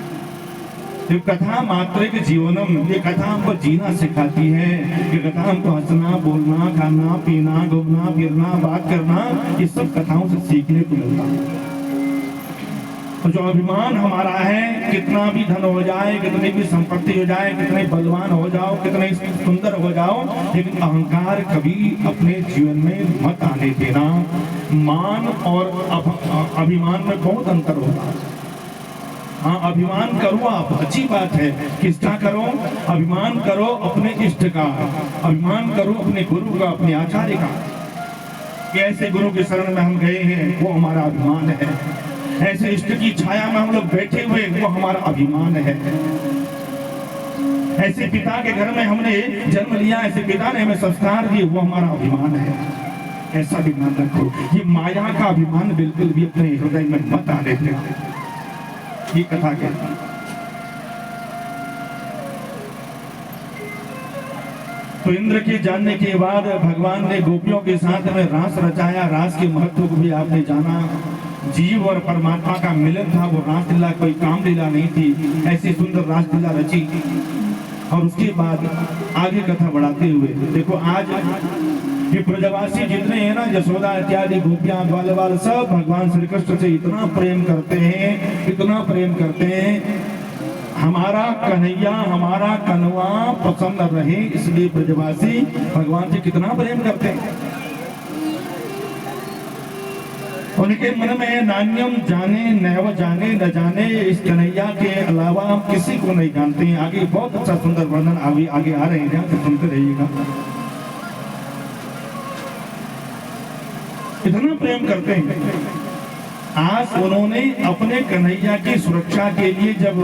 ये कथा मात्र के जीवनम, ये कथा हमको जीना सिखाती है। ये कथा हमको हंसना, बोलना, खाना, पीना, घूमना, फिरना, बात करना, ये सब कथाओं से सीखने को मिलता है। तो जो अभिमान हमारा है, कितना भी धन हो जाए, कितनी भी संपत्ति हो जाए, कितने बलवान हो जाओ, कितने सुंदर हो जाओ, लेकिन अहंकार कभी अपने जीवन में मत आने देना। मान और अभिमान में बहुत अंतर होता है। हाँ अभिमान करो आप, अच्छी बात है, किसका करो? अभिमान करो अपने इष्ट का, अभिमान करो अपने गुरु का, अपने आचार्य का। ऐसे गुरु के शरण में हम गए हैं, वो हमारा अभिमान है। ऐसे इष्ट की छाया में हम लोग बैठे हुए, वो हमारा अभिमान है। ऐसे पिता के घर में हमने जन्म लिया, ऐसे पिता ने हमें संस्कार दिए, वो हमारा अभिमान है। ऐसा अभिमान रखो। ये माया का अभिमान बिल्कुल भी अपने हृदय में मत आने देना। ये कथा क्या? तो इंद्र के जानने के बाद भगवान ने गोपियों के साथ में रास रचाया। रास के महत्व को भी आपने जाना। जीव और परमात्मा का मिलन था, वो रासलीला कोई काम लीला नहीं थी। ऐसी सुंदर रासलीला रची और उसके बाद आगे कथा बढ़ाते हुए देखो आज ये ब्रजवासी जितने हैं ना, यशोदा इत्यादि गोपियां ग्वाल वाल सब भगवान श्री कृष्ण से इतना प्रेम करते हैं, इतना प्रेम करते हैं। हमारा कन्हैया, हमारा कन्हवा पसंद रहे, इसलिए ब्रजवासी भगवान से कितना प्रेम करते हैं। उनके मन में नान्यम जाने नैव जाने न जाने, इस कन्हैया के अलावा हम किसी को नहीं जानते हैं। आगे बहुत अच्छा सुंदर वर्णन आगे आ रहे हैं, ध्यान से सुनते रहिएगा। इतना प्रेम करते हैं। आज उन्होंने अपने कन्हैया की सुरक्षा के लिए जब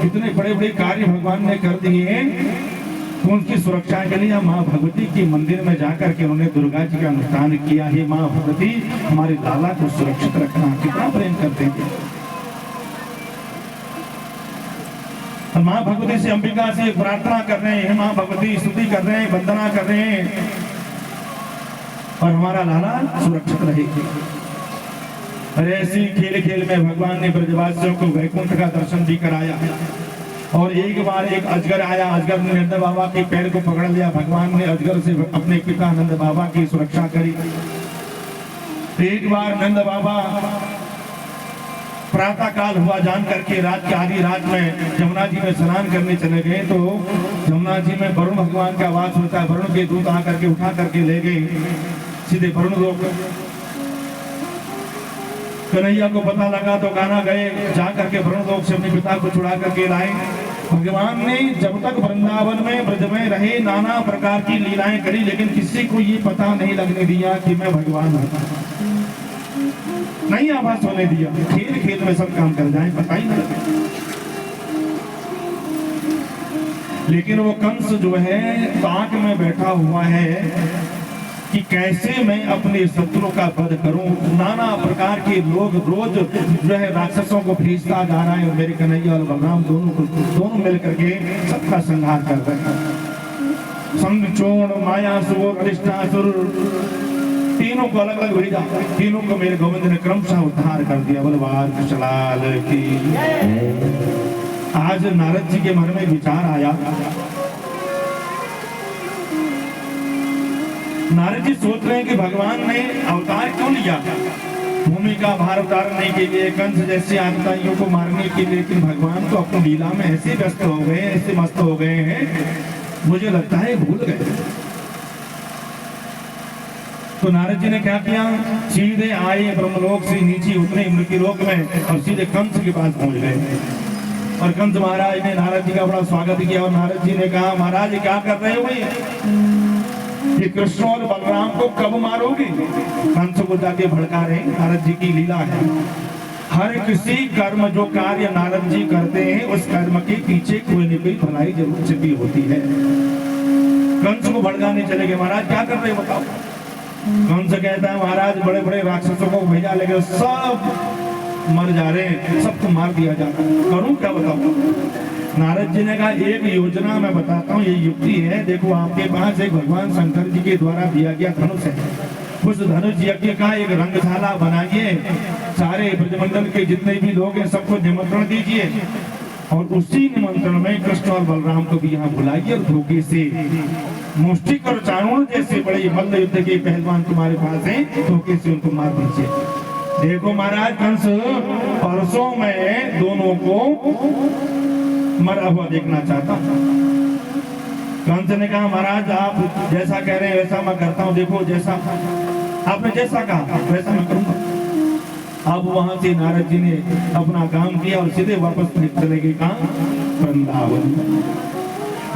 इतने बड़े बड़े कार्य भगवान ने कर दिए, तो उनकी सुरक्षा के लिए माँ भगवती के मंदिर में जाकर के उन्होंने दुर्गा जी का अनुष्ठान किया। हे माँ भगवती, हमारे लाला को सुरक्षित रखना। कितना प्रेम करते हैं। और माँ भगवती से, अंबिका से प्रार्थना कर रहे हैं, माँ भगवती स्तुति कर रहे हैं, वंदना कर रहे हैं और हमारा लाला सुरक्षित रहे। और ऐसी खेल खेल में भगवान ने ब्रजवासियों को वैकुंठ का दर्शन भी कराया। और एक बार एक अजगर आया, अजगर ने नंद बाबा के पैर को पकड़ लिया। भगवान ने अजगर से अपने पिता नंद बाबा की सुरक्षा करी। एक बार नंद बाबा प्रातः काल हुआ जान करके रात के आधी रात में जमुना जी में स्नान करने चले गए, तो जमुना जी में वरुण भगवान का वास होता है। वरुण के दूत आकर के उठा करके ले गए सीधे वरुण लोक। कन्हैया को पता लगा तो गाना गए, जा करके वरुण लोक से अपने पिता को छुड़ा करके लाए। भगवान ने जब तक वृंदावन में ब्रज में रहे नाना प्रकार की लीलाएं करी, लेकिन किसी को ये पता नहीं लगने दिया कि मैं भगवान हूं, नहीं आभास होने दिया। खेल खेल में सब काम कर जाए, पता ही नहीं लगे। लेकिन वो कंस जो है ताक में बैठा हुआ है कि कैसे मैं अपने शत्रुओं का वध करूं। नाना प्रकार के लोग रोज जो है राक्षसों को भेजता जा रहा है। मेरे कन्हैया और बलराम दोनों मिल करके सबका संहार कर रहे हैं। संचोण, मायासुर, अरिष्टासुर, तीनों को अलग अलग भेजा। तीनों को मेरे गोविंद ने क्रमशः उद्धार कर दिया। बलवान कृष्णलाल की। आज नारद जी के मन में विचार आया। नारद जी सोच रहे हैं कि भगवान ने अवतार क्यों लिया, भूमि का भार उतारने के लिए, कंस जैसे आतताइयों को मारने के लिए। लेकिन भगवान तो अपनी लीला में ऐसे व्यस्त हो गए, ऐसे मस्त हो गए हैं, मुझे लगता है भूल गए। तो नारद जी ने क्या किया, सीधे आए ब्रह्मलोक से नीचे उतरे मृत्युलोक में और सीधे कंस के पास पहुंच गए। और कंस महाराज ने नारद जी का बड़ा स्वागत किया। और नारद जी ने कहा, महाराज क्या कर रहे हो भाई, कि कृष्ण और बलराम को कब मारोगे। कंस को जाके भड़का रहे। नारद जी की लीला है, हर किसी कर्म जो कार्य नारद जी करते हैं उस कर्म के पीछे कोई न कोई भलाई जरूर छिपी होती है। कंस को भड़काने चले गए, महाराज क्या कर रहे हो बताओ। कंस कहता है, महाराज बड़े बड़े राक्षसों को भेजा, लेकिन सब मर जा रहे हैं, सबको मार दिया जा रहा है, करूं क्या बताओ। नारद जी ने कहा, एक योजना मैं बताता हूँ, ये युक्ति है। देखो आपके पास एक भगवान शंकर जी के द्वारा दिया गया धनुष है। उस धनुष यज्ञ का एक रंगशाला बनाइए, सारे ब्रजमंडल के जितने भी लोग हैं सबको निमंत्रण दीजिए। और उसी निमंत्रण में कृष्ण और बलराम को भी यहाँ बुलाइए और धोखे से मुष्टिक और चाणूर जैसे बड़े मल्ल युद्ध के पहलवान तुम्हारे पास हैं, धोखे से उनको मार दीजिए। देखो महाराज, कंस परसों में दोनों को मरा हुआ देखना चाहता हूं। कंस ने कहा, महाराज आप जैसा कह रहे हैं वैसा मैं करता हूं। देखो जैसा आपने जैसा कहा वैसा मैं करूंगा। अब वहां से नारद जी ने अपना काम किया और सीधे वापस चले गए कहां, वृंदावन।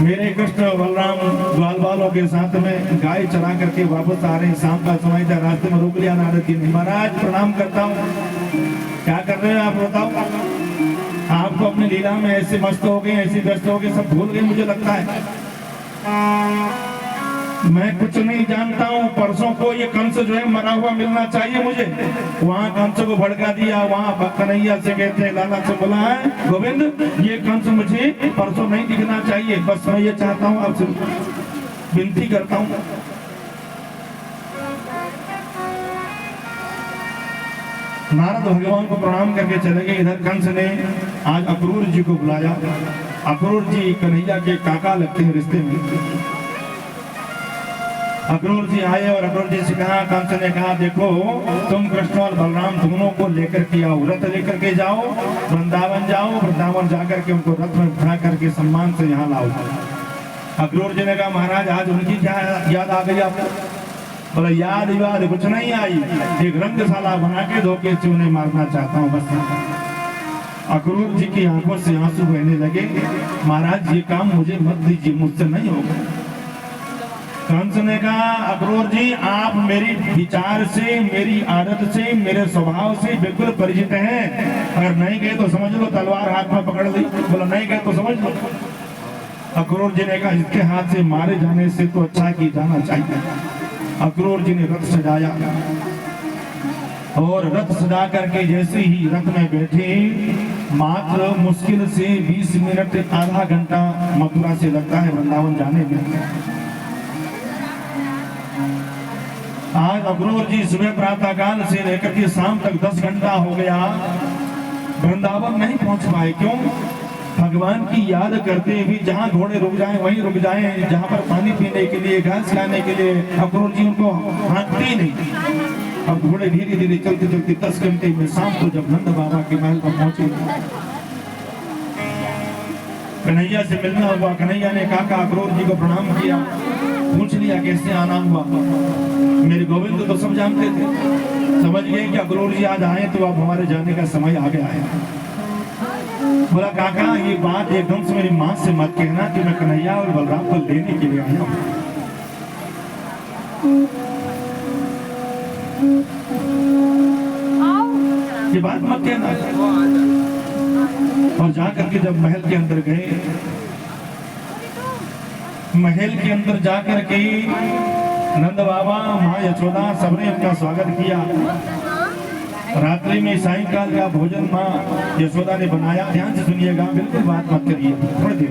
मेरे कृष्ण बलराम ग्वाल वालों के साथ में गाय चरा करके वापस आ रहे हैं। शाम का समय था, रास्ते में रोक लिया नारद जी ने। महाराज प्रणाम करता हूँ, क्या कर रहे हैं आप बताओ। आपको अपनी लीला में ऐसे मस्त हो गए, ऐसे व्यस्त हो गए, सब भूल गए मुझे लगता है। मैं कुछ नहीं जानता हूँ। परसों को ये कंस जो है मरा हुआ मिलना चाहिए मुझे। वहाँ कंस को भड़का दिया, वहाँ कन्हैया से कहते हैं, लाला से बोला है, गोविंद ये कंस मुझे परसों नहीं दिखना चाहिए। बस मैं ये चाहता हूँ, आपसे विनती करता हूँ। नारद भगवान को प्रणाम करके चले गए। इधर कंस ने आज अक्रूर जी को बुलाया। अक्रूर जी कन्हैया के काका लगते हैं रिश्ते में। अक्रूर जी आए और अक्रूर जी से कहा, कंस ने कहा, देखो तुम कृष्ण और बलराम दोनों को लेकर के आओ, रथ लेकर के जाओ, वृंदावन जाओ, वृंदावन जाकर के उनको रथ में बिठा करके सम्मान से यहाँ लाओ। अक्रूर जी ने कहा, महाराज आज उनकी क्या याद आ गई आपको। बोला, याद विवाद कुछ नहीं आई, एक रंगशाला बना के धोखे से उन्हें मारना चाहता हूँ बस। अक्रूर जी की आंखों से आंसू बहने लगे। महाराज ये काम मुझे मत दीजिए, मुझसे नहीं होगा। कंस ने कहा, अक्रूर जी आप मेरी विचार से, मेरी आदत से, मेरे स्वभाव से बिल्कुल परिचित हैं। अगर नहीं गए तो समझ लो तलवार हाथ में पकड़ ली। बोला, नहीं गए तो समझ लो। अक्रूर जी ने कहा, इसके हाथ से मारे जाने से तो अच्छा की जाना चाहिए। अक्रूर जी ने रथ सजाया और रथ सजा करके जैसे ही रथ में बैठे, मात्र मुश्किल से 20 मिनट आधा घंटा मथुरा से लगता है वृंदावन जाने में। आज अक्रूर जी सुबह प्रातःकाल से लेकर के शाम तक 10 घंटा हो गया, वृंदावन नहीं पहुंच पाए। क्यों? भगवान की याद करते हुए जहां घोड़े रुक जाएं वहीं रुक जाएं, जहां पर पानी पीने के लिए, घास खाने के लिए अक्रूर जी उनको हाँकते ही नहीं। अब घोड़े धीरे धीरे चलते चलते 10 घंटे में शाम को जब नंद बाबा के महल पर पहुंचे, कन्हैया से मिलना हुआ। कन्हैया ने काका अक्रूर जी को प्रणाम किया, पूछ लिया कैसे आना हुआ। मेरे गोविंद तो सब जानते थे, समझ गए कि अक्रूर जी आज आए तो अब हमारे जाने का समय आ गया है। बोला काका ये बात एकदम से मेरी माँ से मत कहना कि मैं कन्हैया और बलराम को लेने के लिए आया हूँ। ये बात मत कहना। और जाकर के जब महल के अंदर गए, महल के अंदर जाकर के नंद बाबा, माँ यशोदा सबने उनका स्वागत किया। रात्रि में सायंकाल का भोजन माँ यशोदा ने बनाया। ध्यान से सुनिएगा, बिल्कुल बात मत करिए, थोड़ी देर।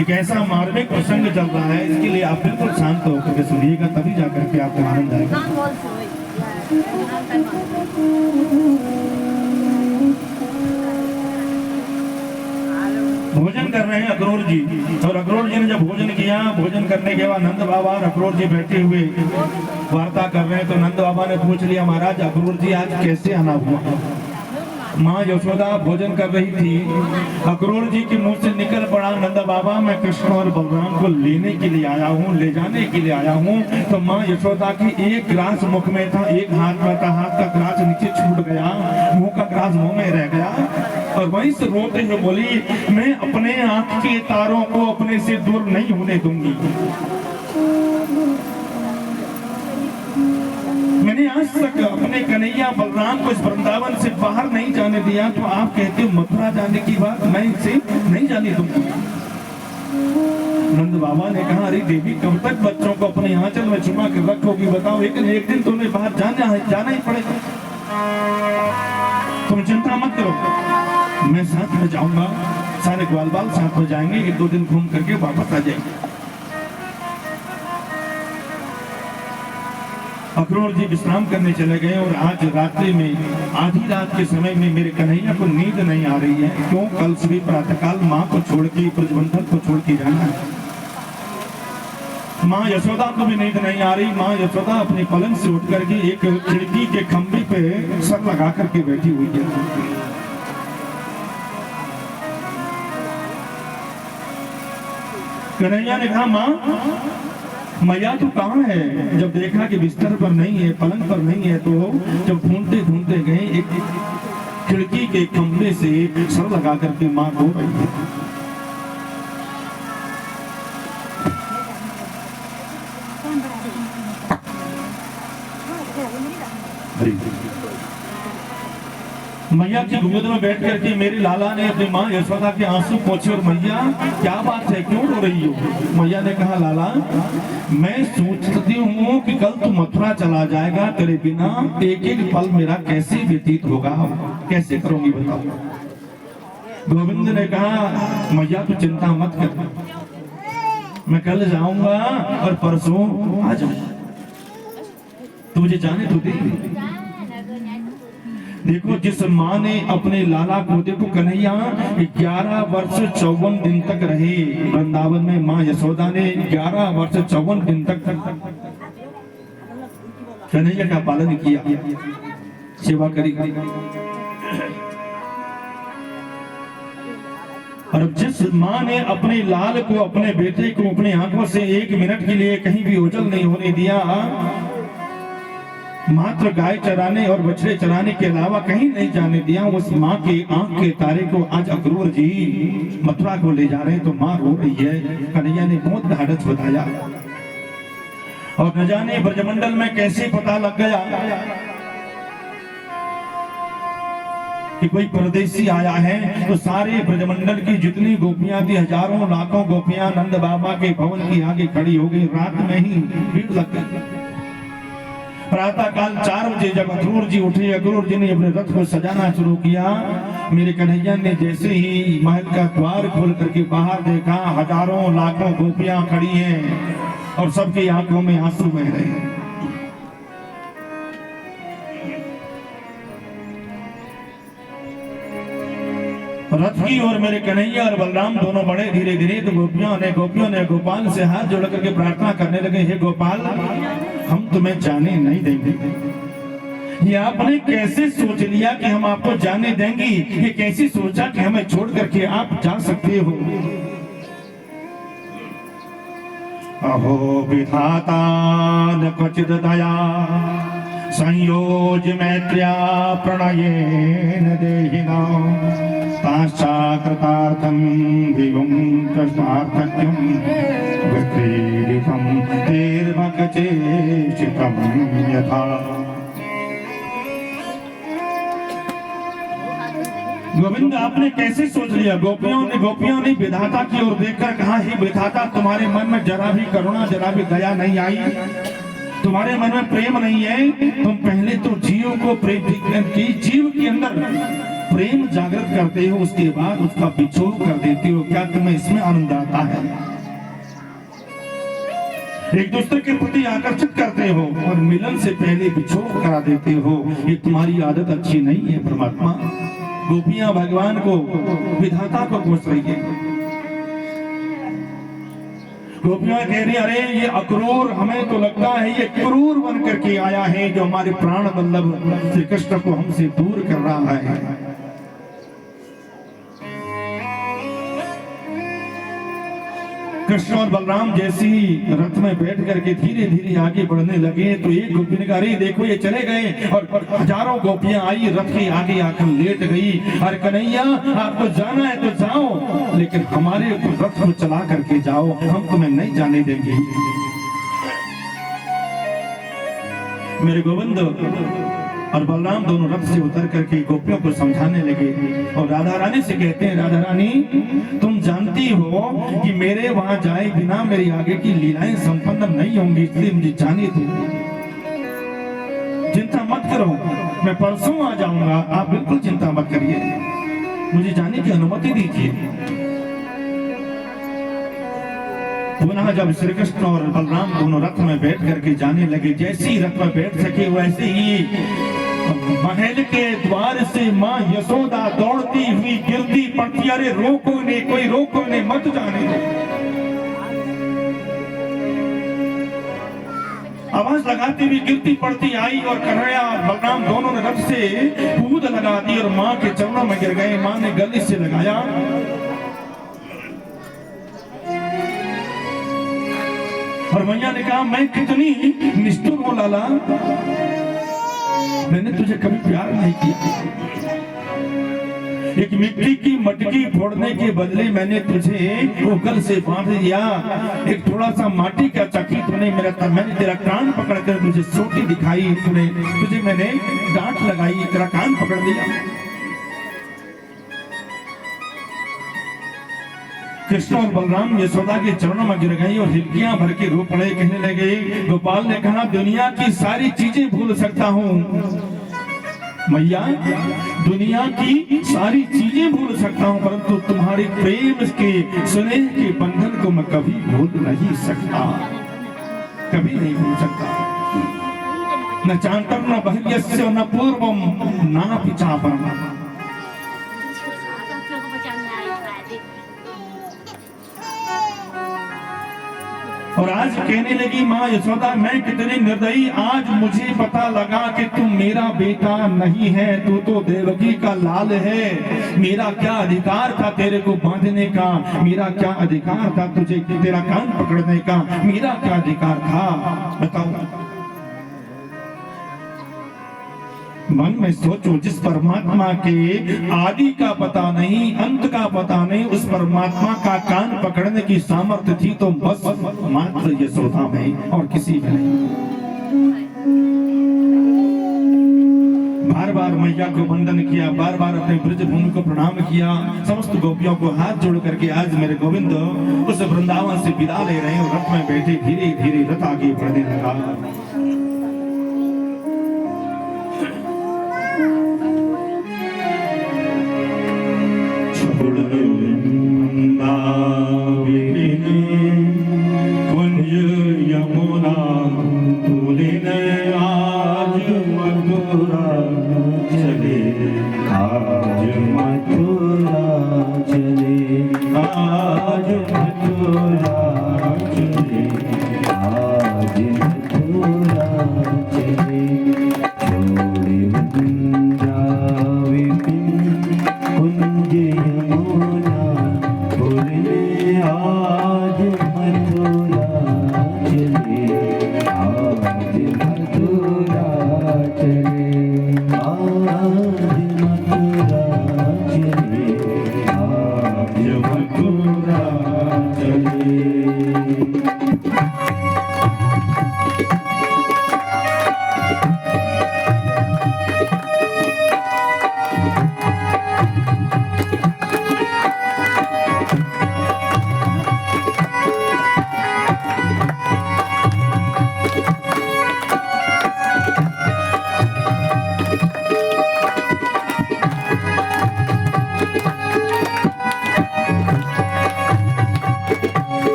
एक ऐसा मार्मिक प्रसंग चल रहा है, इसके लिए आप बिल्कुल शांत होकर के सुनिएगा, तभी जाकर के आपको आनंद आएगा। भोजन कर रहे हैं अक्रूर जी, और अक्रूर जी ने जब भोजन किया, भोजन करने के बाद नंद बाबा और अक्रूर जी बैठे हुए वार्ता कर रहे हैं। तो नंद बाबा ने पूछ लिया, महाराज अक्रूर जी आज कैसे आना हुआ? माँ यशोदा भोजन कर रही थी, अक्रूर जी के मुंह से निकल पड़ा, नंद बाबा मैं कृष्ण और बलराम को लेने के लिए आया हूँ, ले जाने के लिए आया हूँ। तो माँ यशोदा की एक ग्रास मुख में था, एक हाथ में था, हाथ का ग्रास नीचे छूट गया, मुंह का ग्रास मुंह में रह गया, और वहीं से रोते हुए बोली, मैं अपने आंख के तारों को अपने से दूर नहीं होने दूंगी। मैंने आज तक अपने कन्हैया बलराम को इस वृंदावन से बाहर नहीं जाने दिया, तो आप कहते हो मथुरा जाने की बात मैं इसे नहीं जाने दूंगी। नंद बाबा ने कहा, अरे देवी कब तक बच्चों को अपने आंचल में छुपा कर रखोगी बताओ, लेकिन एक दिन तुम्हें बाहर जाना ही पड़ेगा। तुम चिंता मत करो, मैं साथ में जाऊंगा, सारे ग्वाल बाल साथ में जाएंगे, 1-2 दिन घूम करके वापस आ जाएंगे। अक्रूर जी विश्राम करने चले गए, और आज रात्रि में आधी रात के समय में मेरे कन्हैया को नींद नहीं आ रही है। क्यों? कल सुबह प्रातःकाल माँ को छोड़ के, ब्रजमंडल को छोड़ के जाना है। माँ यशोदा को भी नींद नहीं आ रही। माँ यशोदा अपने पलंग से उठ करके एक खिड़की के खंभे पे सर लगा करके बैठी हुई है। कन्हैया ने कहा, माँ मैया तो कहाँ है? जब देखा कि बिस्तर पर नहीं है, पलंग पर नहीं है, तो जब ढूंढते ढूंढते गए, एक खिड़की के खंभे से सर लगा करके माँ रो रही है। मैया की गोद में बैठ करके मेरे लाला ने अपनी माँ यशोदा के आंसू पोंछे, और मैया क्या बात है, क्यों रो रही हो? मैया ने कहा, लाला मैं सोचती हूँ कि कल तू मथुरा चला जाएगा, तेरे बिना एक एक पल मेरा कैसे व्यतीत होगा, कैसे करूंगी बताओ। गोविंद ने कहा, मैया तू चिंता मत कर, मैं कल जाऊंगा और परसों आ जाऊंगा, तू मुझे जाने तो दे। देखो, जिस माँ ने अपने लाला को, देखो कन्हैया 11 वर्ष 54 दिन तक रहे वृंदावन में। माँ यशोदा ने 11 वर्ष 54 दिन तक कन्हैया का पालन किया, सेवा करी। और जिस माँ ने अपने लाल को, अपने बेटे को अपनी आंखों से 1 मिनट के लिए कहीं भी ओझल नहीं होने दिया, मात्र गाय चराने और बछड़े चराने के अलावा कहीं नहीं जाने दिया, उस माँ के आंख के तारे को आज अक्रूर जी मथुरा को ले जा रहे हैं, तो माँ रो रही है। कन्हैया ने बहुत ढाढ़स बताया, और न जाने ब्रजमंडल में कैसे पता लग गया कि कोई परदेसी आया है। तो सारे ब्रजमंडल की जितनी गोपियां थी, हजारों लाखों गोपियां नंद बाबा के भवन की आगे खड़ी हो गई। रात में ही भीड़ लग गई। प्रातः काल 4 बजे जब अक्रूर जी उठे, अक्रूर जी ने अपने रथ को सजाना शुरू किया। मेरे कन्हैया ने जैसे ही महल का द्वार खोल करके बाहर देखा, हजारों लाखों गोपियां खड़ी हैं और सबकी आंखों में आंसू बह रहे हैं। रथ की और मेरे कन्हैया और बलराम दोनों बड़े धीरे धीरे। तो गोपियों ने गोपाल से हाथ जोड़ करके प्रार्थना करने लगे, हे गोपाल, हम तुम्हें जाने नहीं देंगे। ये आपने कैसे सोच लिया कि हम आपको जाने देंगे? ये कैसे सोचा कि हमें छोड़ करके आप जा सकते हो? अहो विधाता न क्वचिद दया संयोज मैत्र्या प्रणयेन देहिना ताश्चाकृतार्थं दिवं कृष्णार्थक्यं विक्रीडितं तेर्भगचेष्टितं यथा। गोविंद, आपने कैसे सोच लिया? गोपियों ने विधाता की ओर देखकर कहा, हे विधाता, तुम्हारे मन में जरा भी करुणा, जरा भी दया नहीं आई? तुम्हारे मन में प्रेम नहीं है? तुम पहले तो जीव को जीव के अंदर प्रेम जागृत करते हो, उसके बाद उसका बिछोह कर देते हो। क्या तुम्हें इसमें आनंद आता है? एक दूसरे के प्रति आकर्षित करते हो और मिलन से पहले बिछोह करा देते हो। ये तुम्हारी आदत अच्छी नहीं है परमात्मा। गोपियां भगवान को, विधाता को कोस रही है। गोपियां कह रही, अरे ये अक्रूर, हमें तो लगता है ये क्रूर बन करके आया है, जो हमारे प्राण वल्लभ श्री कृष्ण को हमसे दूर कर रहा है। कृष्ण और बलराम जैसे ही रथ में बैठ करके धीरे धीरे आगे बढ़ने लगे तो एक गोपी ने कहा, अरे देखो ये चले गए। और हजारों गोपियां आई, रथ के आगे आकर लेट गई। अरे कन्हैया, आपको जाना है तो जाओ, लेकिन हमारे रथ को चला करके जाओ, हम तुम्हें नहीं जाने देंगे। मेरे गोविंद और बलराम दोनों रथ से उतर करके गोपियों को समझाने लगे और राधा रानी से कहते हैं, राधा रानी, तुम जानती हो कि मेरे वहां जाए बिना मेरी आगे की लीलाएं संपन्न नहीं होंगी, इसलिए मुझे जाने दो। चिंता मत करो, मैं परसों आ जाऊंगा, आप बिल्कुल चिंता मत करिए, मुझे जाने की अनुमति दीजिए। पुनः जब श्री कृष्ण और बलराम दोनों रथ में बैठ करके जाने लगे, जैसे ही रथ में बैठ सके वैसे ही महल के द्वार से माँ यशोदा दौड़ती हुई गिरती पड़ती। अरे रोको ने, कोई रोको ने, मत जाने दो। आवाज लगाती हुई गिरती पड़ती आई और कन्हैया बलराम दोनों ने रथ से कूद लगा दी और माँ के चरणों में गिर गए। माँ ने गले से लगाया और मैया ने कहा, मैं कितनी निष्ठुर हूं लाला, मैंने तुझे कभी प्यार नहीं किया। एक मिट्टी की मटकी फोड़ने के बदले मैंने तुझे उगल से बांध दिया। एक थोड़ा सा माटी का चक्की तूने मैंने तेरा कान पकड़कर तुझे सोटी दिखाई, तुझे मैंने डांट लगाई, तेरा कान पकड़ दिया। कृष्ण और बलराम यशोदा के चरणों में गिर गई और हिलकियां भर के रो पड़े। कहने लगे, गोपाल ने कहा, दुनिया की सारी चीजें भूल सकता हूँ मैया, दुनिया की सारी चीजें भूल सकता हूँ, परंतु तुम्हारे प्रेम के स्नेह के बंधन को मैं कभी भूल नहीं सकता, कभी नहीं भूल सकता। न चांतम न बह्यस्य न पूर्वम न पिछापरम। और आज कहने लगी माँ यशोदा, मैं कितनी निर्दयी, आज मुझे पता लगा कि तू मेरा बेटा नहीं है, तू तो देवकी का लाल है। मेरा क्या अधिकार था तेरे को बांधने का, मेरा क्या अधिकार था तुझे तेरा कान पकड़ने का, मेरा क्या अधिकार था बताओ। मन में सोचो, जिस परमात्मा के आदि का पता नहीं, अंत का पता नहीं, उस परमात्मा का कान पकड़ने की सामर्थ्य थी तो बस मात्र यशोदा में और किसी में नहीं। बार बार मैया को वंदन किया, बार बार अपने ब्रज भूमि को प्रणाम किया, समस्त गोपियों को हाथ जोड़ करके आज मेरे गोविंद उस वृंदावन से विदा ले रहे हैं। रथ में बैठे धीरे धीरे रथ आगे बढ़ने लगा।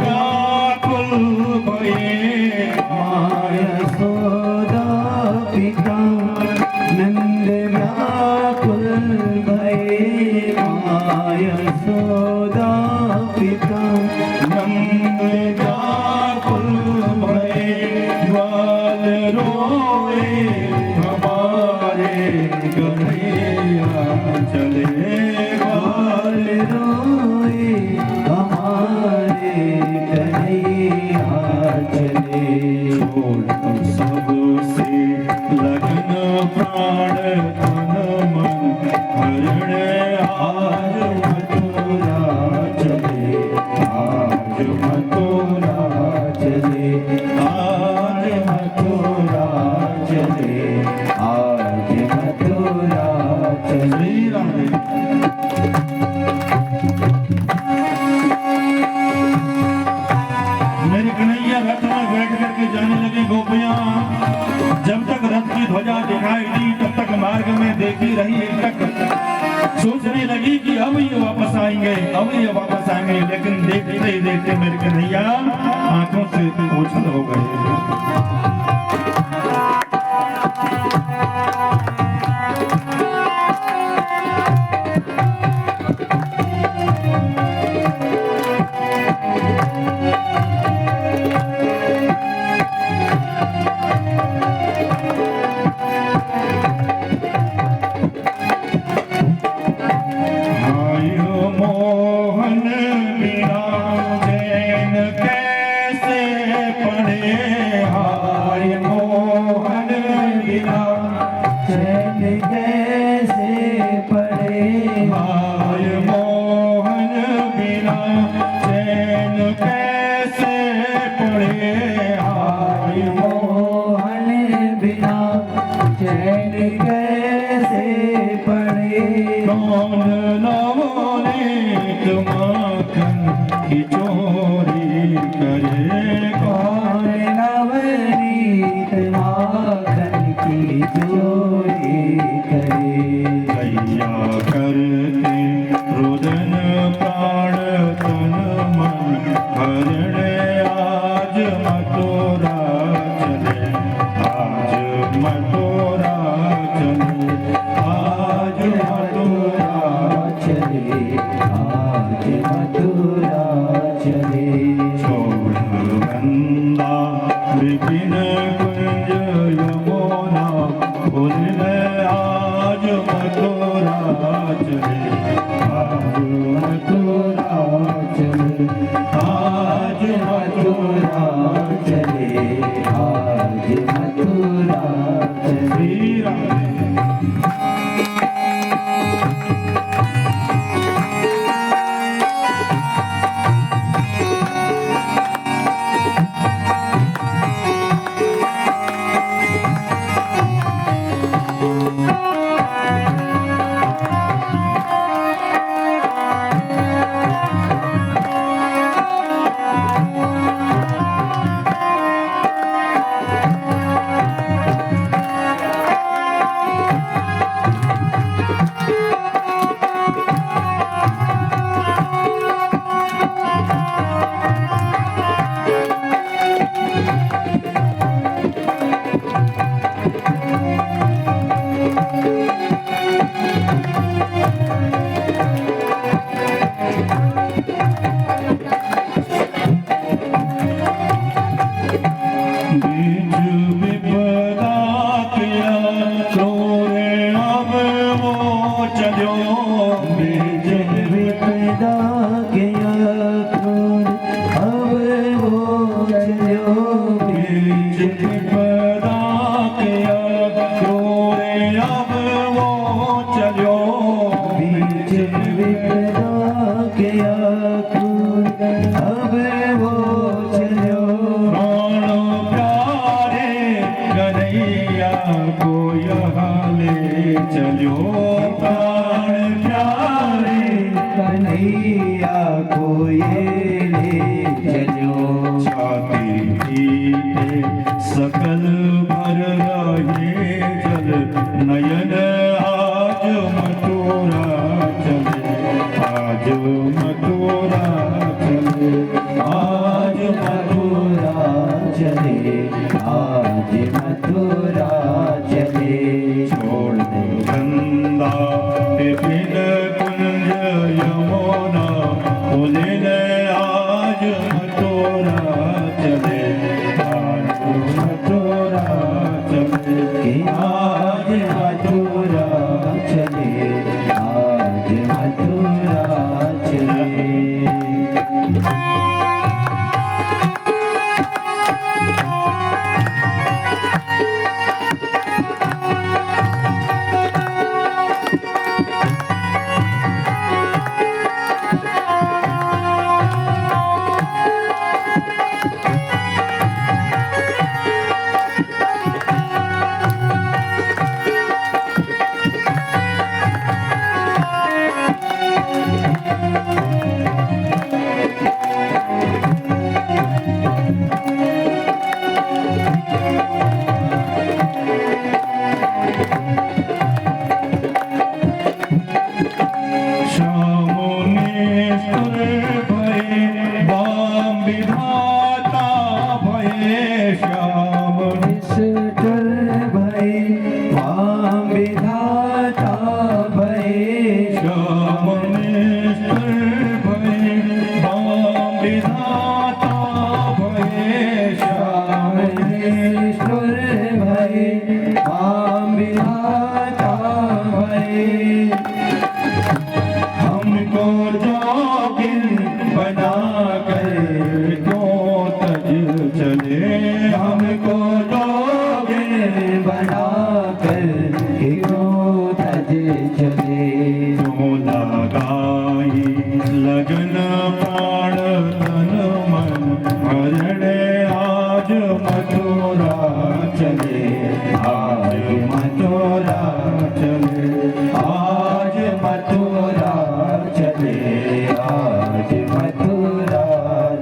व्याकुल भये यशोदा पिता नंद व्याकुल भये यशोदा पिता नंद व्याकुल भये ग्वाल रोए हमारे कन्हैया चले ग्वाल रोए हमारे कन्हैया चले छोड़ सबसे लगन प्राण तन मन हरण आज मथुरा चले आज मथुरा चले आज मथुरा चले आज मथुरा चले श्री राधे। मेरे कन्हैया रथ में बैठ करके जाने लगे गोपियां। जब तक रथ की ध्वजा दिखाई दी तब तक मार्ग में देखी रही एक तक सोचने लगी कि अब ये वापस आएंगे, अब ये वापस आएंगे, लेकिन देखते ही देखते मेरे कन्हैया आंखों से ओझल हो गए। मोहन बिना चैन कैसे पड़े, हाय मोहन बिना चैन कैसे पड़े, हाय मोहन बिना चैन कैसे पड़े, हाय मोहन बिना चैन कैसे पड़े, कौन नवनीत माखन की चोरी करे, कौन नवनीत माखन की चोरी करे, कैया करते रुदन प्राण तन मन हरण आज मथुरा चले, आज मथुरा चले, आज मथुरा चले आज मथुरा चले, छोड़ गंगा विपिन कुंज यमुना भूल आज मथुरा चले, आज मथुरा चले आज मथुरा चले आज मथुरा चले। श्री राधे। सकल भर रहे जल नयन आज मथुरा चले। मथुरा चले। लगन प्राण तन मन हरणे आज मथुरा चले, आज मथुरा चले, आज मथुरा चले, आज मथुरा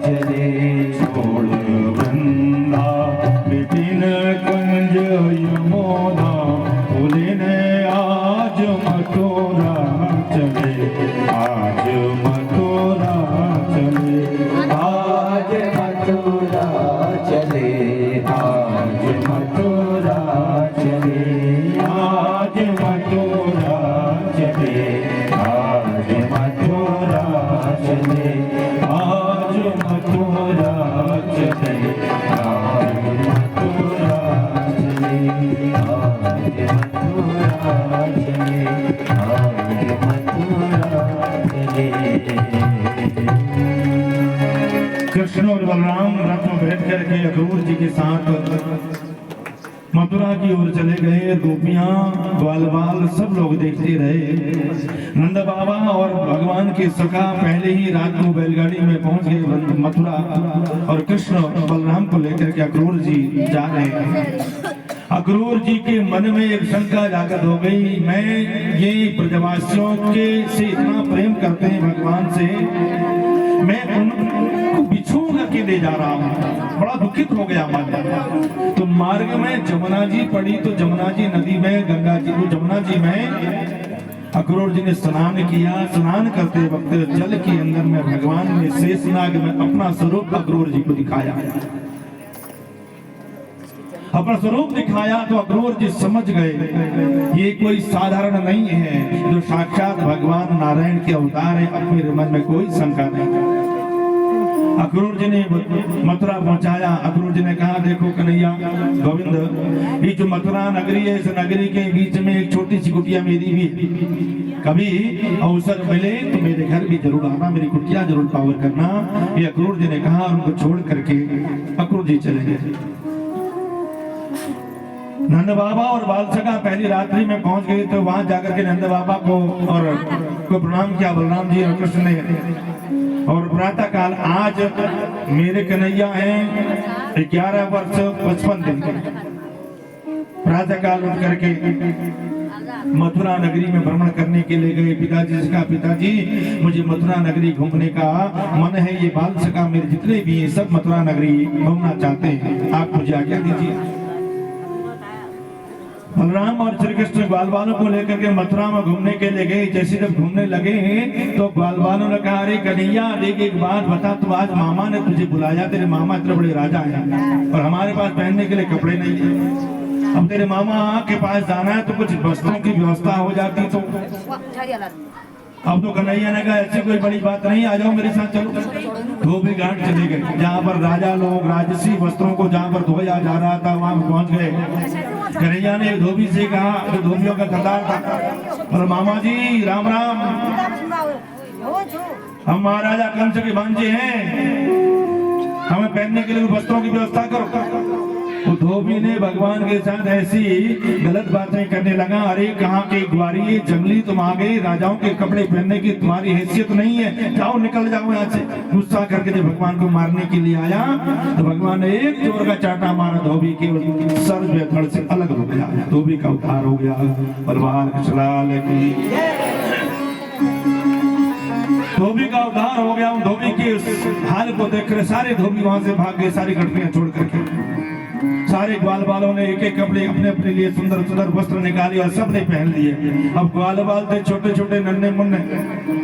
चले। छोड़ वृंदा विपिन कुंज यमुना फूलने आज मथुरा चले, आज मथुरा चले, आज मथुरा चले, आज मथुरा चले, आज मथुरा चले, आज मथुरा चले, आज मथुरा चले, आज मथुरा चले, आज मथुरा चले, आज मथुरा चले। कृष्ण और बलराम रथ में बैठ करके अक्रूर जी के साथ मथुरा की ओर चले गए। गोपियां ग्वाल बाल सब लोग देखते रहे। नंद बाबा और भगवान के सखा पहले ही रात को बैलगाड़ी में पहुंच गए मथुरा, और कृष्ण बलराम को लेकर के अक्रूर जी जा रहे हैं। अक्रूर जी के मन में एक शंका जागृत हो गई, मैं ये ब्रजवासियों के से इतना प्रेम करते हैं भगवान से, मैं उनको बिछू करके ले जा रहा हूँ। बड़ा दुखित हो गया मन। तो मार्ग में जमुना जी पड़ी, तो जमुना जी नदी में, गंगा जी को जमुना जी में अक्रूर जी ने स्नान किया। स्नान करते वक्त जल के अंदर में भगवान ने शेषनाग में अपना स्वरूप अक्रूर जी को दिखाया। अपना स्वरूप दिखाया तो अक्रूर जी समझ गए ये कोई साधारण नहीं है, जो साक्षात भगवान नारायण के अवतार है। अब मेरे मन में कोई शंका नहीं। अक्रूर जी ने मथुरा पहुंचाया। अक्रूर जी ने कहा, देखो कन्हैया गोविंद, ये जो मथुरा नगरी है, इस नगरी के बीच में एक छोटी सी कुटिया मेरी भी, कभी अवसर मिले तो मेरे घर भी जरूर आना, मेरी कुटिया जरूर पावर करना। ये अक्रूर जी ने कहा, उनको छोड़ करके अक्रूर जी चले गए। नंद बाबा और बालसखा पहली रात्रि में पहुंच गए, तो वहां जाकर के नंद बाबा को प्रणाम किया बलराम जी और कृष्ण ने। और प्रातः काल, आज मेरे कन्हैया हैं 11 वर्ष 55 दिन। प्रातः काल उठ करके मथुरा नगरी में भ्रमण करने के लिए गए। पिताजी से कहा, पिताजी मुझे मथुरा नगरी घूमने का मन है, ये बालसखा मेरे जितने भी हैं सब मथुरा नगरी घूमना चाहते हैं, आप मुझे आज्ञा दीजिए। बलराम और श्री कृष्ण ग्वाल बालों को लेकर के मथुरा में घूमने के लिए गए। जैसे जब घूमने लगे तो ग्वाल बालों ने कहा, अरे कन्हैया देख एक बात बता, तो आज मामा ने तुझे बुलाया, तेरे मामा इतने बड़े राजा हैं और हमारे पास पहनने के लिए कपड़े नहीं है। अब तेरे मामा के पास जाना है तो कुछ वस्त्रों की व्यवस्था हो जाती तो। अब तो कन्हैया ने कहा, ऐसी कोई बड़ी बात नहीं, आ जाओ मेरे साथ चलो। धोबी घाट चले गए, जहाँ पर राजा लोग राजसी वस्त्रों को जहाँ पर धोया जा रहा था वहां पहुंच गए। कन्हैया ने धोबी से कहा, जो धोबियों का सरदार था, और मामा जी राम राम। हम महाराजा कंस के भांजे हैं, हमें पहनने के लिए वस्त्रों की व्यवस्था करो। तो धोबी ने भगवान के साथ ऐसी गलत बातें करने लगा, अरे कहाँ के ग्वारी जंगली, तुम आ गए, राजाओं के कपड़े पहनने की तुम्हारी हैसियत नहीं है, जाओ निकल जाओ यहाँ से। गुस्सा करके जब भगवान को मारने के लिए आया तो भगवान ने एक जोर का चाटा मारा धोबी के सर जो धड़ से अलग हो गया। धोबी का उद्धार हो गया। बलवान कृष्णलाल की धोबी का उद्धार हो गया। धोबी के उस हाल को देखकर सारे धोबी वहां से भाग गए, सारी घटनाएं छोड़ करके। सारे ग्वाल बालों ने एक एक कपड़े अपने अपने लिए सुंदर सुंदर वस्त्र निकाले और सबने पहन लिए। अब ग्वाल बाल थे छोटे छोटे नन्हे मुन्ने,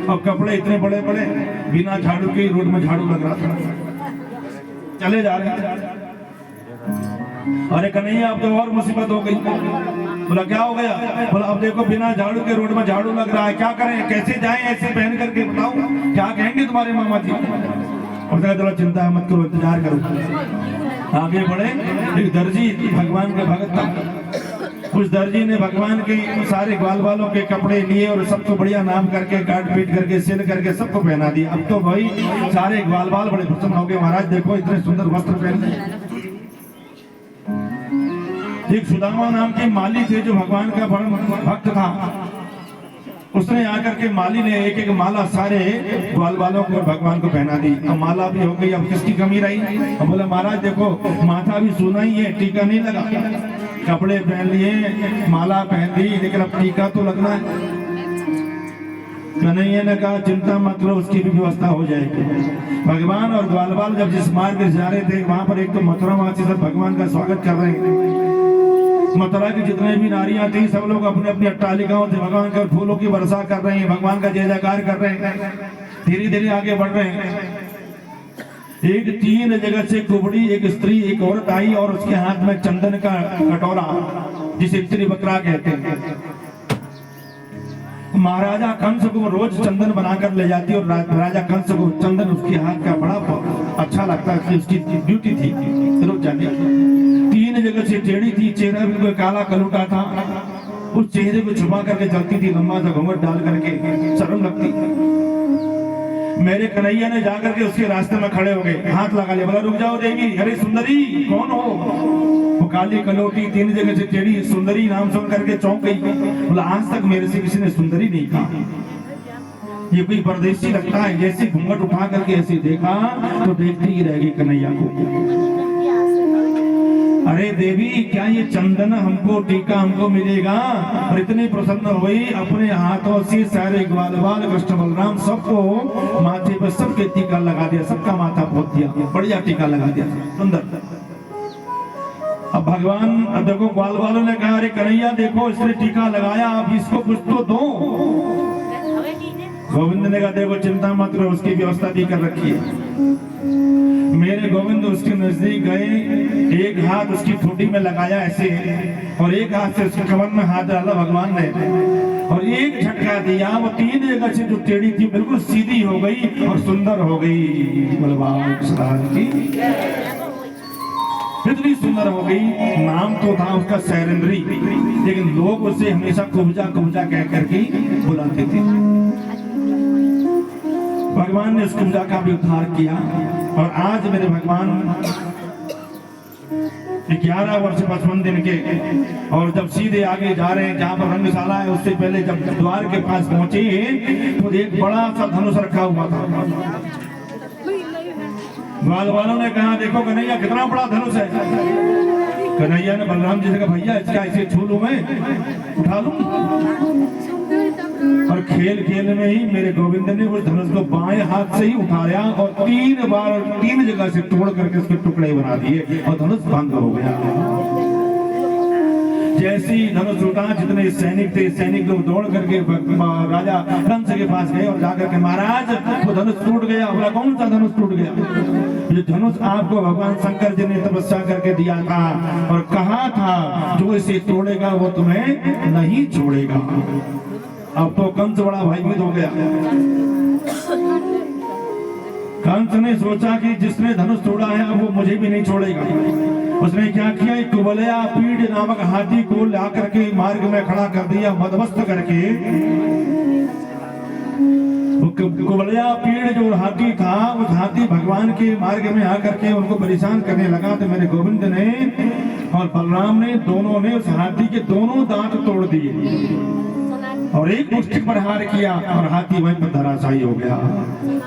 और कपड़े इतने बड़े बड़े, बिना झाड़ू के रोड में झाड़ू लग रहा था, चले जा रहे हैं। अरे कन्हैया अब तो और मुसीबत हो गई। बोला क्या हो गया? बोला अब देखो बिना झाड़ू के रोड में झाड़ू लग रहा है, क्या करें, कैसे जाएं ऐसे पहन करके, बताओ क्या कहेंगे तुम्हारे मामा जी। और चलो चिंता मत करो, इंतजार करो। आगे बढ़े। एक दर्जी भगवान के भगत था, उस दर्जी ने भगवान के सारे ग्वाल वालों के कपड़े लिए और सबको बढ़िया नाम करके काट पीट करके सिल करके सबको पहना दिया। अब तो भाई सारे ग्वाल बाल बड़े प्रसन्न हो गए, महाराज देखो इतने सुंदर वस्त्र पहने। एक सुदामा नाम के माली थे जो भगवान का बड़ा भक्त था, उसने आकर के माली ने एक एक माला सारे ग्वाल बालों को भगवान को पहना दी। अब माला भी हो गई, अब किसकी कमी रही? अब बोला महाराज देखो माथा भी सुना ही है, टीका नहीं लगा, कपड़े पहन लिए, माला पहन ली, लेकिन अब टीका तो लगना है। कन्हैया ने कहा चिंता मत करो, उसकी भी व्यवस्था हो जाएगी। भगवान और ग्वाल बाल जब जिस मार्ग से जा रहे थे वहां पर एक तो मथुरावासी सब भगवान का स्वागत कर रहे हैं। मथुरा की जितने भी नारियां थी सब लोग अपने अपनी अट्टालिकाओं से भगवान के फूलों की वर्षा कर रहे हैं, भगवान का जय जयकार कर रहे हैं, धीरे धीरे आगे बढ़ रहे हैं। एक 3 जगह से कुबड़ी एक स्त्री एक औरत आई और उसके हाथ में चंदन का कटोरा, जिसे त्रिवक्रा कहते हैं। महाराजा कंस को रोज चंदन बनाकर ले जाती और राजा कंस को चंदन उसके हाथ का बड़ा अच्छा लगता है, उसकी ड्यूटी थी रोज जाने। 3 जगह से टेढ़ी थी, चेहरा बिल्कुल काला कलूटा था, उस चेहरे को छुपा करके चलती थी, लंबा सा घूंघट डाल करके, शर्म लगती। मेरे कन्हैया ने जाकर के उसके रास्ते में खड़े हो गए, हाथ लगा लिया, बोला रुक जाओ देवी, अरे सुंदरी कौन हो? वो काली कलोटी 3 जगह से टेढ़ी सुंदरी नाम सुन करके चौंक गई। बोला आज तक मेरे से किसी ने सुंदरी नहीं कहा, ये कोई परदेशी लगता है। जैसे घूंघट उठा करके ऐसे देखा तो देखती ही रह गई कन्हैया को। अरे देवी क्या ये चंदन हमको टीका हमको मिलेगा? और इतनी प्रसन्न हुई, अपने हाथों से सारे ग्वाल बाल कृष्ण बलराम सबको माथे पर सबके टीका लगा दिया, सबका माथा पोत दिया, बढ़िया टीका लगा दिया, सुंदर। अब भगवान अब देखो ग्वाल वालों ने कहा अरे कन्हैया देखो इसने टीका लगाया, अब इसको कुछ तो दो। गोविंद ने कहा देखो चिंता मत करो, उसकी व्यवस्था भी कर रखी है। मेरे गोविंद उसके नजदीक गए, एक हाथ उसकी ठोडी में लगाया ऐसे, और एक हाथ से उसके कमर में हाथ डाला भगवान ने, और एक झटका दिया, वो 3 जगह से जो टेढ़ी थी बिल्कुल सीधी हो गई और सुंदर हो गई। बलवान की इतनी सुंदर हो गई। नाम तो था उसका सैरेंद्री, लेकिन लोग उसे हमेशा कुब्जा कुब्जा कह करके बुलाते थे। भगवान ने उस कुब्जा का भी उद्धार किया, और आज मेरे भगवान 11 वर्ष 55 दिन के, और जब सीधे आगे जा रहे हैं जहाँ पर रंगशाला है, उससे पहले जब द्वार के पास पहुंचे तो एक बड़ा सा धनुष रखा हुआ था। ग्वाल वालों ने कहा देखो कन्हैया कितना बड़ा धनुष है। कन्हैया ने बलराम जी से कहा भैया इसका ऐसे छू लूं मैं, उठा लूं? और खेल खेल में ही मेरे गोविंद ने उस धनुष को बाएं हाथ से ही उठाया और 3 बार 3 जगह से तोड़ करके उसके टुकड़े बना दिए और धनुष भंग हो गया। जैसे ही धनुष उठा, जितने सैनिक थे सैनिक लोग दौड़ करके राजा कंस के पास गए और जाकर के महाराज वो धनुष टूट गया। बोला कौन सा धनुष टूट गया? ये धनुष आपको भगवान शंकर जी ने तपस्या करके दिया था और कहा था जो इसे तोड़ेगा वो तुम्हें नहीं छोड़ेगा। अब तो कंस बड़ा भयभीत हो गया। कंस ने सोचा कि जिसने धनुष तोड़ा है अब वो मुझे भी नहीं छोड़ेगा। उसने क्या किया, एक कुबलया पीड़ नामक हाथी को ला करके मार्ग में खड़ा कर दिया, मदमस्त करके। वो कुबलिया पेड़ जो हाथी था, उस हाथी भगवान के मार्ग में आकर के उनको परेशान करने लगा। तो मेरे गोविंद ने और बलराम ने दोनों ने उस हाथी के दोनों दांत तोड़ दिए और एक मुष्टिक प्रहार किया और हाथी वहीं पर धराशायी हो गया।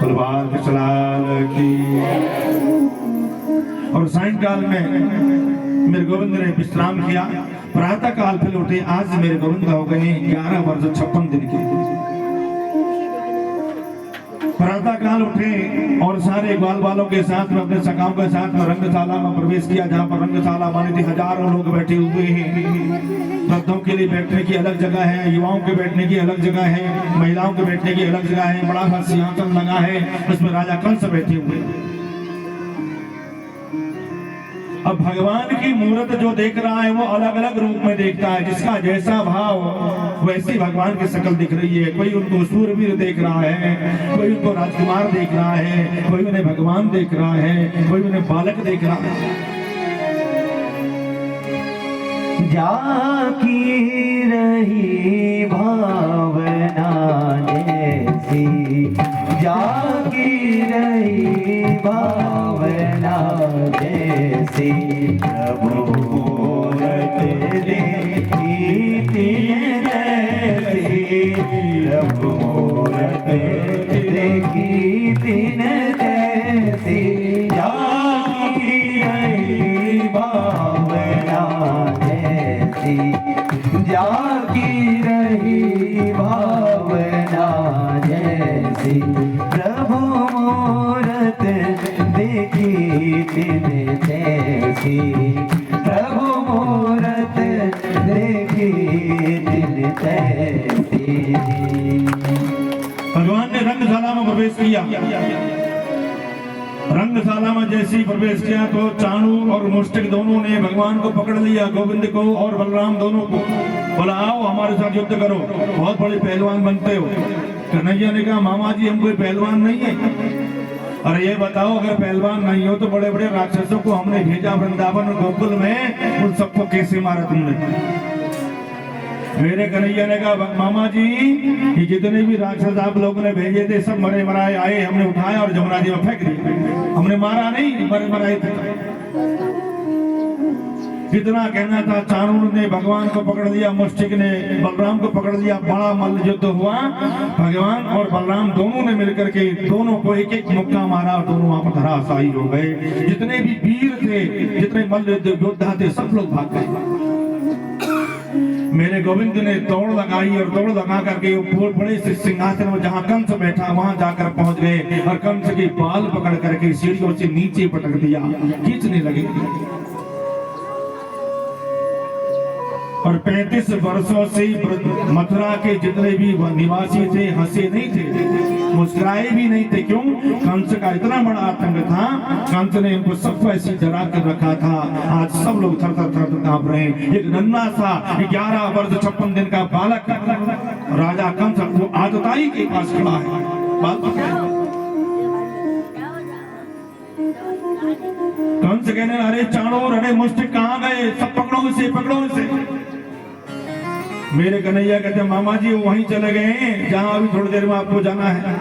बलवान कृष्णलाल की। और सायंकाल में मेरे गोविंद ने विश्राम किया। प्रातः काल फिर उठे। आज मेरे गोविंद हो गए 11 वर्ष 56 दिन के। प्रातः काल उठे और सारे ग्वाल वालों के साथ में अपने सखाओं के साथ में रंगशाला में प्रवेश किया, जहाँ पर रंगशाला मानी थी। हजारों लोग बैठे हुए हैं। वृद्धों के लिए बैठने की अलग जगह है, युवाओं के बैठने की अलग जगह है, महिलाओं के बैठने की अलग जगह है। बड़ा सा सिंहासन लगा है, उसमें राजा कंस बैठे हुए हैं। अब भगवान की मूर्त जो देख रहा है वो अलग अलग रूप में देखता है। जिसका जैसा भाव वैसी भगवान की शक्ल दिख रही है। कोई उनको सूरवीर देख रहा है, कोई उनको राजकुमार देख रहा है, कोई उन्हें भगवान देख रहा है, कोई उन्हें बालक देख रहा है। जाकी रही भावना जैसी, जाकी रही भावना जैसी, प्रभु मूरत देखी तिन तैसी, प्रभु मूरत देखी तिन तैसी, जाकी रही भावना जैसी, जागी रही भावना जैसी, प्रभु मूरत देखी तिन तैसी, प्रभु मूरत देखी तिन तैसी। भगवान ने रंगशाला में प्रवेश किया। रंगशाला में जैसे ही प्रवेश किया तो चाणू और मुष्टिक दोनों ने भगवान को पकड़ लिया, गोविंद को और बलराम दोनों को। बोला आओ हमारे साथ युद्ध करो, बहुत बड़े पहलवान बनते हो। कन्हैया ने कहा मामा जी हम कोई पहलवान नहीं है। अरे ये बताओ अगर पहलवान नहीं हो तो बड़े बड़े राक्षसों को हमने भेजा वृंदावन और गोकुल में, उन सबको कैसे मारा तुमने? मेरे कन्हैया ने कहा मामा जी ये जितने भी राक्षस आप लोगों ने भेजे थे सब मरे मराए आए, हमने उठाया और जमुना जी में फेंक दिया। हमने मारा नहीं, मरे मराए थे। जितना कहना था चाणूर ने भगवान को पकड़ लिया, मुष्टिक ने बलराम को पकड़ लिया। बड़ा मल्ल युद्ध हुआ। भगवान और बलराम दोनों ने मिलकर के दोनों को एक एक मुक्का मारा और दोनों वहां पर धराशायी हो गए। जितने भी वीर थे, जितने मल्ल योद्धा थे, सब लोग भाग गए। मेरे गोविंद ने दौड़ लगाई और दौड़ लगा करके वो बड़े से सिंहासन में जहां कंस बैठा वहां जाकर पहुंच गए और कंस के बाल पकड़ करके सीढ़ियों से नीचे पटक दिया, खींचने लगे। और 35 वर्षों से मथुरा के जितने भी निवासी थे हंसे नहीं थे, मुस्कुराए भी नहीं थे। क्यों? कंस का इतना बड़ा आतंक था। कंस ने इनको सबको ऐसी डरा कर रखा था। आज सब लोग थर थर थर कांप रहे हैं। एक नन्हा सा 11 वर्ष 56 दिन का बालक राजा कंस वो आतताई के पास खड़ा है। कंस कहने अरे चाणूर, अरे मुष्टिक कहाँ गए? सब पकड़ो इसे, पकड़ो इसे। मेरे कन्हैया कहते मामा जी वो वहीं चले गए जहां अभी थोड़ी देर में आपको जाना है।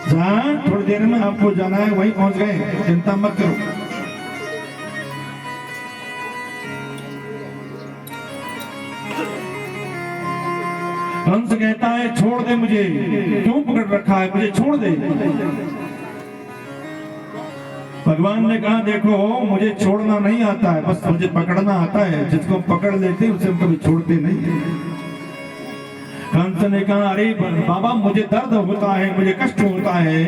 जहां थोड़ी देर में आपको जाना है वहीं पहुंच गए, चिंता मत करो। कंस कहता है छोड़ दे मुझे, क्यों पकड़ रखा है, मुझे छोड़ दे। भगवान ने कहा देखो मुझे छोड़ना नहीं आता है, बस मुझे पकड़ना आता है। जिसको पकड़ लेते उसे हम कभी छोड़ते नहीं। कंस ने कहा अरे बाबा मुझे दर्द होता है, मुझे कष्ट होता है।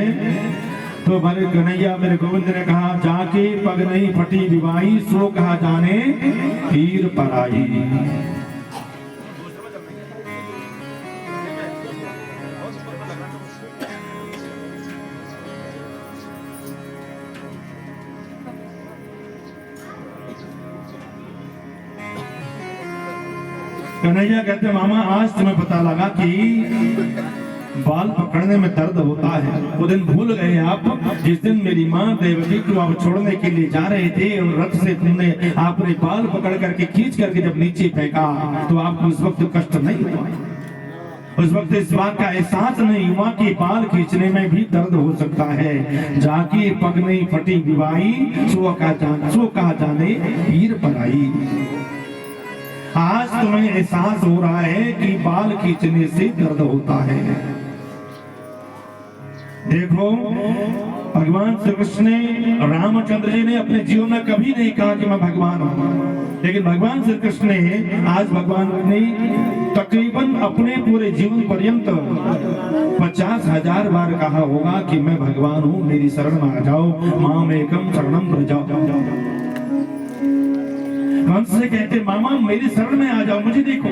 तो मेरे कन्हैया मेरे गोविंद ने कहा जाके पग नहीं फटी विवाही, सो कहा जाने तीर पराई। कन्हैया कहते मामा आज तुम्हें पता लगा कि बाल पकड़ने में दर्द होता है। वो दिन भूल गए आप जिस दिन मेरी माँ देवकी को आप छोड़ने के लिए जा रहे थे और रथ से तुमने आपने बाल पकड़ करके खींच करके जब नीचे फेंका तो आपको उस वक्त कष्ट नहीं हुआ। उस वक्त इस बात का एहसास नहीं हुआ कि बाल खींचने में भी दर्द हो सकता है। जाके पग नहीं फटी विवाही, सो कहा जाने पीर पलाई। आज तुम्हें एहसास हो रहा है कि बाल खींचने से दर्द होता है। देखो, भगवान श्री कृष्ण ने, रामचंद्र जी ने अपने जीवन में कभी नहीं कहा कि मैं भगवान हूं, लेकिन भगवान श्री कृष्ण ने आज भगवान ने तकरीबन अपने पूरे जीवन पर्यंत 50,000 बार कहा होगा कि मैं भगवान हूं, मेरी शरण में आ जाओ, माम एकम शरणम व्रजाओ। कंस से कहते, मामा मेरी शरण में आ जाओ, मुझे देखो,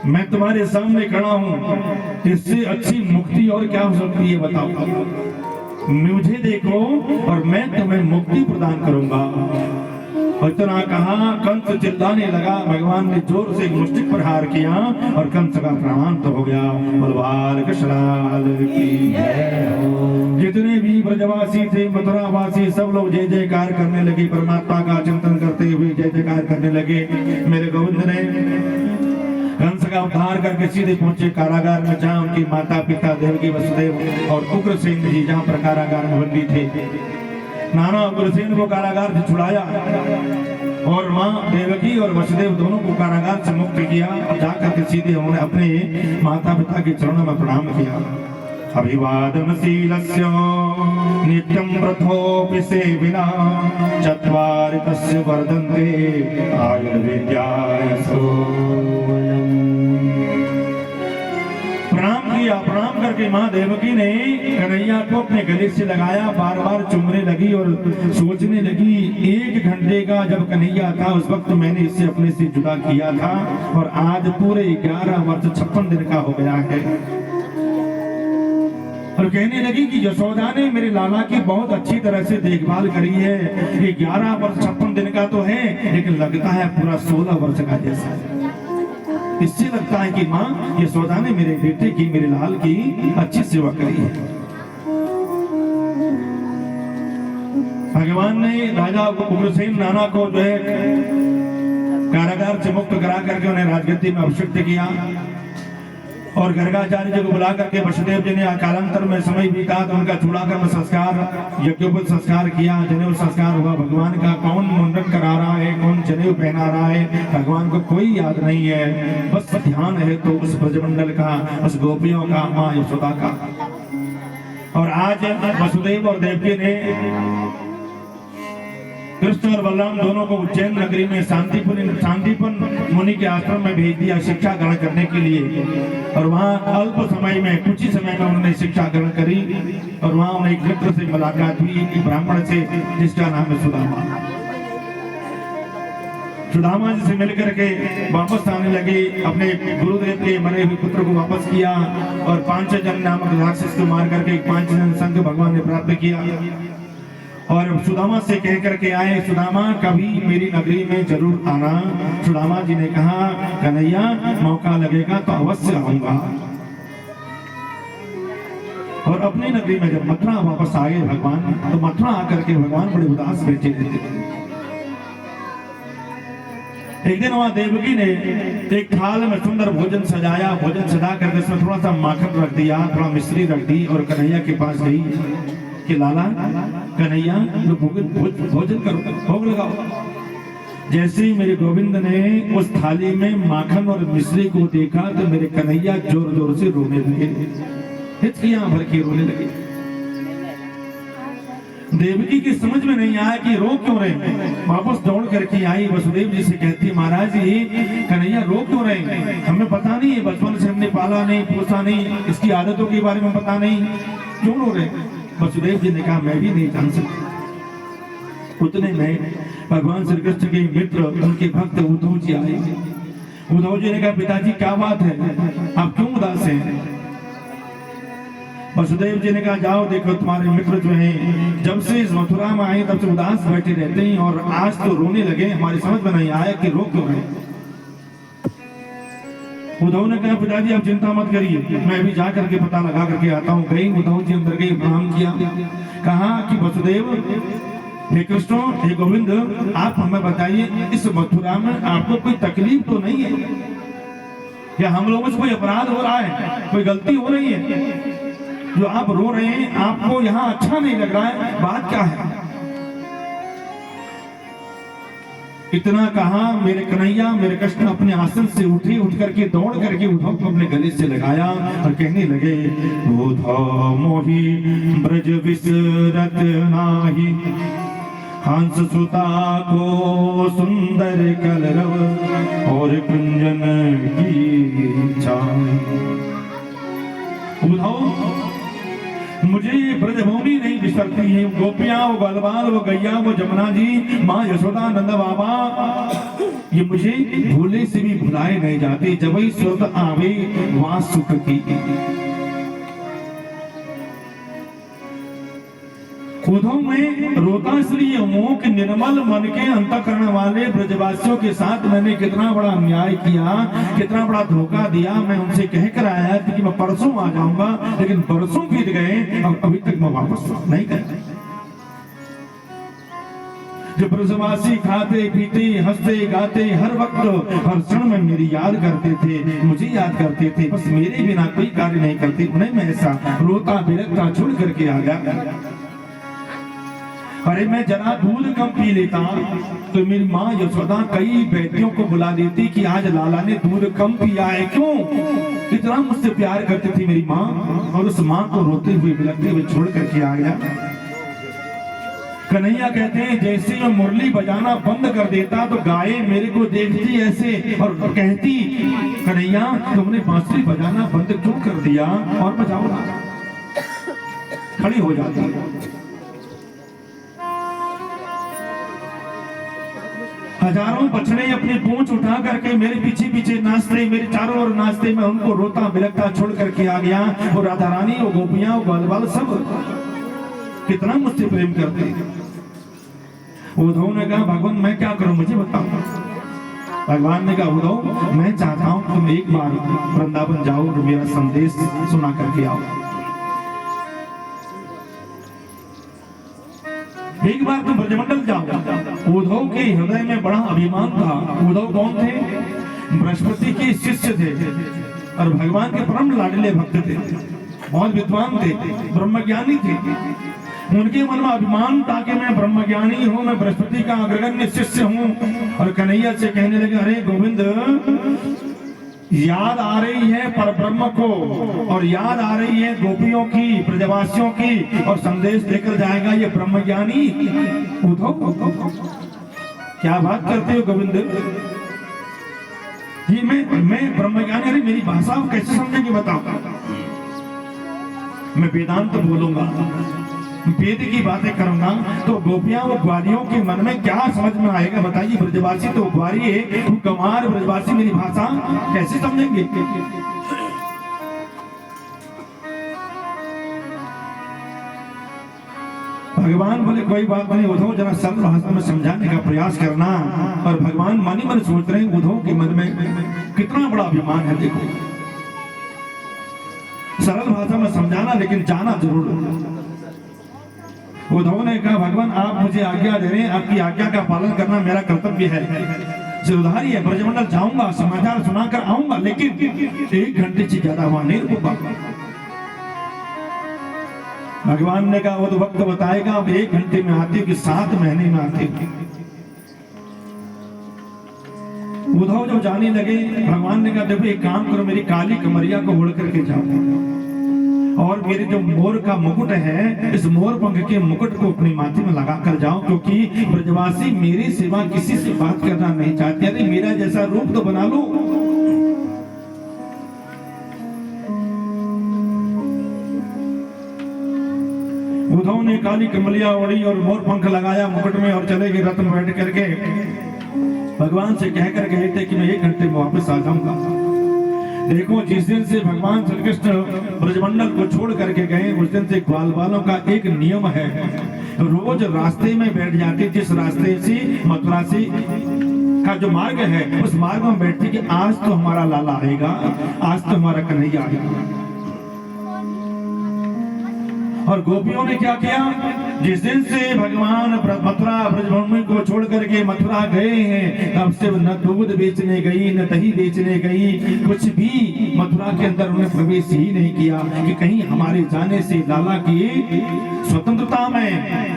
मैं तुम्हारे सामने खड़ा हूं, इससे अच्छी मुक्ति और क्या हो सकती है बताओ। मुझे देखो और मैं तुम्हें मुक्ति प्रदान करूंगा। और इतना कहा, कंस चिल्लाने लगा। भगवान ने जोर से मुष्टिक प्रहार किया और कंस का प्राणांत हो गया। बलवान कृष्णाल की जय हो। जितने भी ब्रजवासी थे, मथुरावासी, सब लोग जय जयकार करने लगे, परमात्मा का चिंतन करते हुए जय जयकार करने लगे। मेरे गोविंद ने कंस का उद्धार करके सीधे पहुंचे कारागार में, जहां उनकी माता पिता देवकी वसुदेव और उग्रसेन जी जहां पर कारागार में बंदी थे। नाना उग्रसेन को कारागार से छुड़ाया और मां देवकी और वसुदेव दोनों को कारागार से मुक्त किया। और जाकर के सीधे उन्होंने अपने माता पिता के चरणों में प्रणाम किया। अभिवादनशीलस्य नित्यं व्रतोऽपि सेविना चत्वारि तस्य वर्धन्ते आयुर्विद्याय सोलम्। प्रणाम करके माँ देवकी ने कन्हैया को अपने गले से लगाया, बार बार चूमने लगी और सोचने लगी, 1 घंटे का जब कन्हैया था उस वक्त मैंने इससे अपने से जुदा किया था और आज पूरे 11 वर्ष 56 दिन का हो गया है। और कहने लगी कि यशोदा ने मेरे लाला की बहुत अच्छी तरह से देखभाल करी है। ये 11 वर्ष 56 दिन का तो है, लेकिन लगता है पूरा 16 वर्ष का जैसा है। इससे लगता है कि माँ यशोदा ने मेरे बेटे की, मेरे लाल की अच्छी सेवा करी है। भगवान ने राजा उग्रसेन नाना को जो है कारागार से मुक्त करा करके उन्हें राजगद्दी में अभिषिक्त किया और गर्गाचार्य जी को बुला करके वसुदेव जी ने कालांतर में समय बीता तो उनका चूड़ाकर्म संस्कार, यज्ञोपवीत संस्कार किया, जनेऊ संस्कार हुआ। भगवान का कौन मुंडन करा रहा है, कौन जनेऊ पहना रहा है, भगवान को कोई याद नहीं है। बस ध्यान है तो उस ब्रजमंडल का, उस गोपियों का, माँ यशोदा का। और आज वसुदेव और देवकी ने कृष्ण और बलराम दोनों को उज्जैन नगरी में शांतिपन मुनि के आश्रम में भेज दिया शिक्षा ग्रहण करने के लिए। और वहाँ अल्प समय में, कुछ ही समय में उन्होंने शिक्षा ग्रहण करी। और वहाँ उन्हें एक मित्र से मुलाकात हुई, एक ब्राह्मण से जिसका नाम है सुदामा। सुदामा जी से मिलकर के वापस आने लगे, अपने गुरुदेव के मरे हुए पुत्र को वापस किया और पांचजन नामक राक्षस को मार करके पांचजन संघ भगवान ने प्राप्त किया। और सुदामा से कह करके आए, सुदामा कभी मेरी नगरी में जरूर आना। सुदामा जी ने कहा, कन्हैया मौका लगेगा तो अवश्य आऊंगा। और अपनी नगरी में जब मथुरा वापस आए भगवान, तो मथुरा आकर के भगवान बड़े उदास बैठे थे। एक दिन वहां देवकी ने एक थाल में सुंदर भोजन सजाया, भोजन सजा करके उसमें थोड़ा सा माखन रख दिया, थोड़ा मिश्री रख दी और कन्हैया के पास गई कि लाला, कन्हैया भोजन करो, भोग लगाओ। जैसे ही मेरे गोविंद ने उस थाली में माखन और मिश्री को देखा तो मेरे कन्हैया जोर जोर से रोने लगे, हिचकियां भर के रोने लगे। देवकी की समझ में नहीं आया कि रो क्यों रहे। वापस दौड़ करके आई, वसुदेव जी से कहती, महाराज जी कन्हैया रो क्यों रहे, हमें पता नहीं है, बचपन से हमने पाला नहीं, पोसा नहीं, इसकी आदतों के बारे में पता नहीं, क्यों रो रहे। वसुदेव जी ने कहा, मैं भी नहीं जान सकता। उतने में भगवान श्री कृष्ण के मित्र, उनके भक्त उद्धव जी आए। उद्धव जी ने कहा, पिताजी क्या बात है, आप क्यों उदास हैं। वसुदेव जी ने कहा, जाओ देखो तुम्हारे मित्र जो हैं जब से इस मथुरा में आए तब से उदास बैठे रहते हैं और आज तो रोने लगे, हमारी समझ में नहीं आया कि रो क्यों रहे। उद्धव ने कहा, पिताजी आप चिंता मत करिए, मैं अभी जा करके पता लगा करके आता हूँ। गई उद्धव जी अंदर गई, प्रणाम किया, कहा कि वसुदेव, हे कृष्ण, हे गोविंद, आप हमें बताइए इस मथुरा में आपको कोई तकलीफ तो नहीं है। क्या हम लोगों से कोई अपराध हो रहा है, कोई गलती हो रही है? जो आप रो रहे हैं, आपको यहाँ अच्छा नहीं लग रहा है, बात क्या है? इतना कहा, मेरे कन्हैया, मेरे कृष्ण अपने आसन से उठी, उठ करके दौड़ करके उद्धव को अपने गले से लगाया और कहने लगे, उद्धव मोहि ब्रज विसरत नाही, हंस सुता को सुंदर कलरव और कुंजन की छाई। उद्धव, मुझे ब्रजभूमि नहीं बिसरती है, गोपियां, वो गलवाल, वो गैया, वो जमुना जी, माँ यशोदा, नंद बाबा, ये मुझे भूले से भी भुलाए नहीं जाते। जब ही सुरत आवे वहां सुख की। उद्धव में रोता इसलिए हूं कि निर्मल मन के अंतःकरण वाले ब्रजवासियों के साथ मैंने कितना बड़ा अन्याय किया, कितना बड़ा धोखा दिया। मैं उनसे कह कर आया था कि मैं परसों आ जाऊंगा, लेकिन परसों बीत गए और अभी तक मैं वापस नहीं गया। जो ब्रजवासी खाते पीते हंसते गाते हर वक्त हर क्षण में मेरी याद करते थे, मुझे याद करते थे, बस मेरे बिना कोई कार्य नहीं करते। उन्हें मैं ऐसा रोता बिलखता छोड़ करके आ गया। अरे मैं जरा दूध कम पी लेता तो मेरी माँ यशोदा कई बेटियों को बुला देती कि आज लाला ने दूध कम पिया है। क्यों? इतना मुझसे प्यार करती थी मेरी माँ, और उस माँ को रोते हुए बिलखते हुए छोड़ करके आ गया। कन्हैया कहते हैं, जैसे मैं मुरली बजाना बंद कर देता तो गाय मेरे को देखती ऐसे और कहती, कन्हैया तुमने बांसुरी बजाना बंद क्यों कर दिया, और बजाओ ना। खड़ी हो जाती। हजारों बछड़े अपनी पूंछ उठा करके मेरे पीछे पीछे नाचते, मेरे चारों ओर नाचते, मैं उनको रोता बिलखता छोड़ करके आ गया। वो राधा रानी, वो गोपियां, वो ग्वालवाल सब कितना मुझसे प्रेम करते। उद्धव ने कहा, भगवान मैं क्या करूं, मुझे बताओ। भगवान ने कहा, उद्धव मैं चाहता हूं तुम एक बार वृंदावन जाओ और मेरा संदेश सुना करके आओ। एक बार तुम ब्रजमंडल जाओ। उद्धव के हृदय में बड़ा अभिमान था। उद्धव कौन थे? बृहस्पति के शिष्य थे और भगवान के परम लाडले भक्त थे, बहुत विद्वान थे, ब्रह्मज्ञानी थे। उनके मन में अभिमान था कि मैं ब्रह्मज्ञानी हूँ, मैं बृहस्पति का अग्रगण्य शिष्य हूँ। और कन्हैया से कहने लगे, अरे गोविंद, याद आ रही है पर ब्रह्म को, और याद आ रही है गोपियों की, ब्रजवासियों की, और संदेश देकर जाएगा ये ब्रह्मज्ञानी उद्धव। क्या बात करते हो गोविंद? ये मैं ब्रह्मज्ञानी? अरे मेरी भाषा कैसे समझेंगे बताओ। मैं वेदांत तो बोलूंगा, वेद की बातें करूंगा, तो गोपियां वो ग्वालियों के मन में क्या समझ में आएगा बताइए। ब्रजवासी तो ग्वाली है, गंवार ब्रजवासी मेरी भाषा कैसे समझेंगे? भगवान बोले, कोई बात नहीं उद्धव, जरा सरल भाषा में समझाने का प्रयास करना। और भगवान मन ही मन सोच रहे हैं, उद्धव के मन में कितना बड़ा अभिमान है। देखो, सरल भाषा में समझाना, लेकिन जाना जरूर। उद्धव ने कहा, भगवान आप मुझे आज्ञा दे रहे हैं, आपकी आज्ञा का पालन करना मेरा कर्तव्य है। जिम्मेदारी है, ब्रजमंडल जाऊंगा, समाचार सुनाकर आऊंगा, लेकिन 1 घंटे से ज्यादा वहां नहीं रुकूंगा। भगवान ने कहा, वो तो वक्त बताएगा, अब 1 घंटे में आते कि 7 महीने में आते। उद्धव जब जाने लगे, भगवान ने कहा, देखो एक काम करो, मेरी काली कमरिया को ओढ़ करके जाओ, और मेरे जो मोर का मुकुट है, इस मोर पंख के मुकुट को अपने माथे में लगा कर जाओ, क्योंकि ब्रजवासी मेरी सिवा किसी से बात करना नहीं चाहते। अरे मेरा जैसा रूप तो बना लो। उद्धव ने काली कमलिया ओढ़ी और मोर पंख लगाया मुकुट में, और चले गए रथ में बैठ करके। भगवान से कह कर गए थे कि मैं 1 घंटे में वापस आ जाऊंगा। देखो, जिस दिन से भगवान श्री कृष्ण ब्रजमंडल को छोड़ करके गए, उस दिन से ग्वालवालों का एक नियम है, रोज रास्ते में बैठ जाते। जिस रास्ते से मथुरा से का जो मार्ग है, उस मार्ग में बैठते कि आज तो हमारा लाला आएगा, आज तो हमारा कन्हैया आएगा। और गोपियों ने क्या किया? जिस दिन से भगवान मथुरा ब्रजभूमि को छोड़ करके मथुरा गए हैं, तब से न दूध बेचने गई, न दही बेचने गई, कुछ भी मथुरा के अंदर उन्हें प्रवेश ही नहीं किया कि कहीं हमारे जाने से लाला की स्वतंत्रता में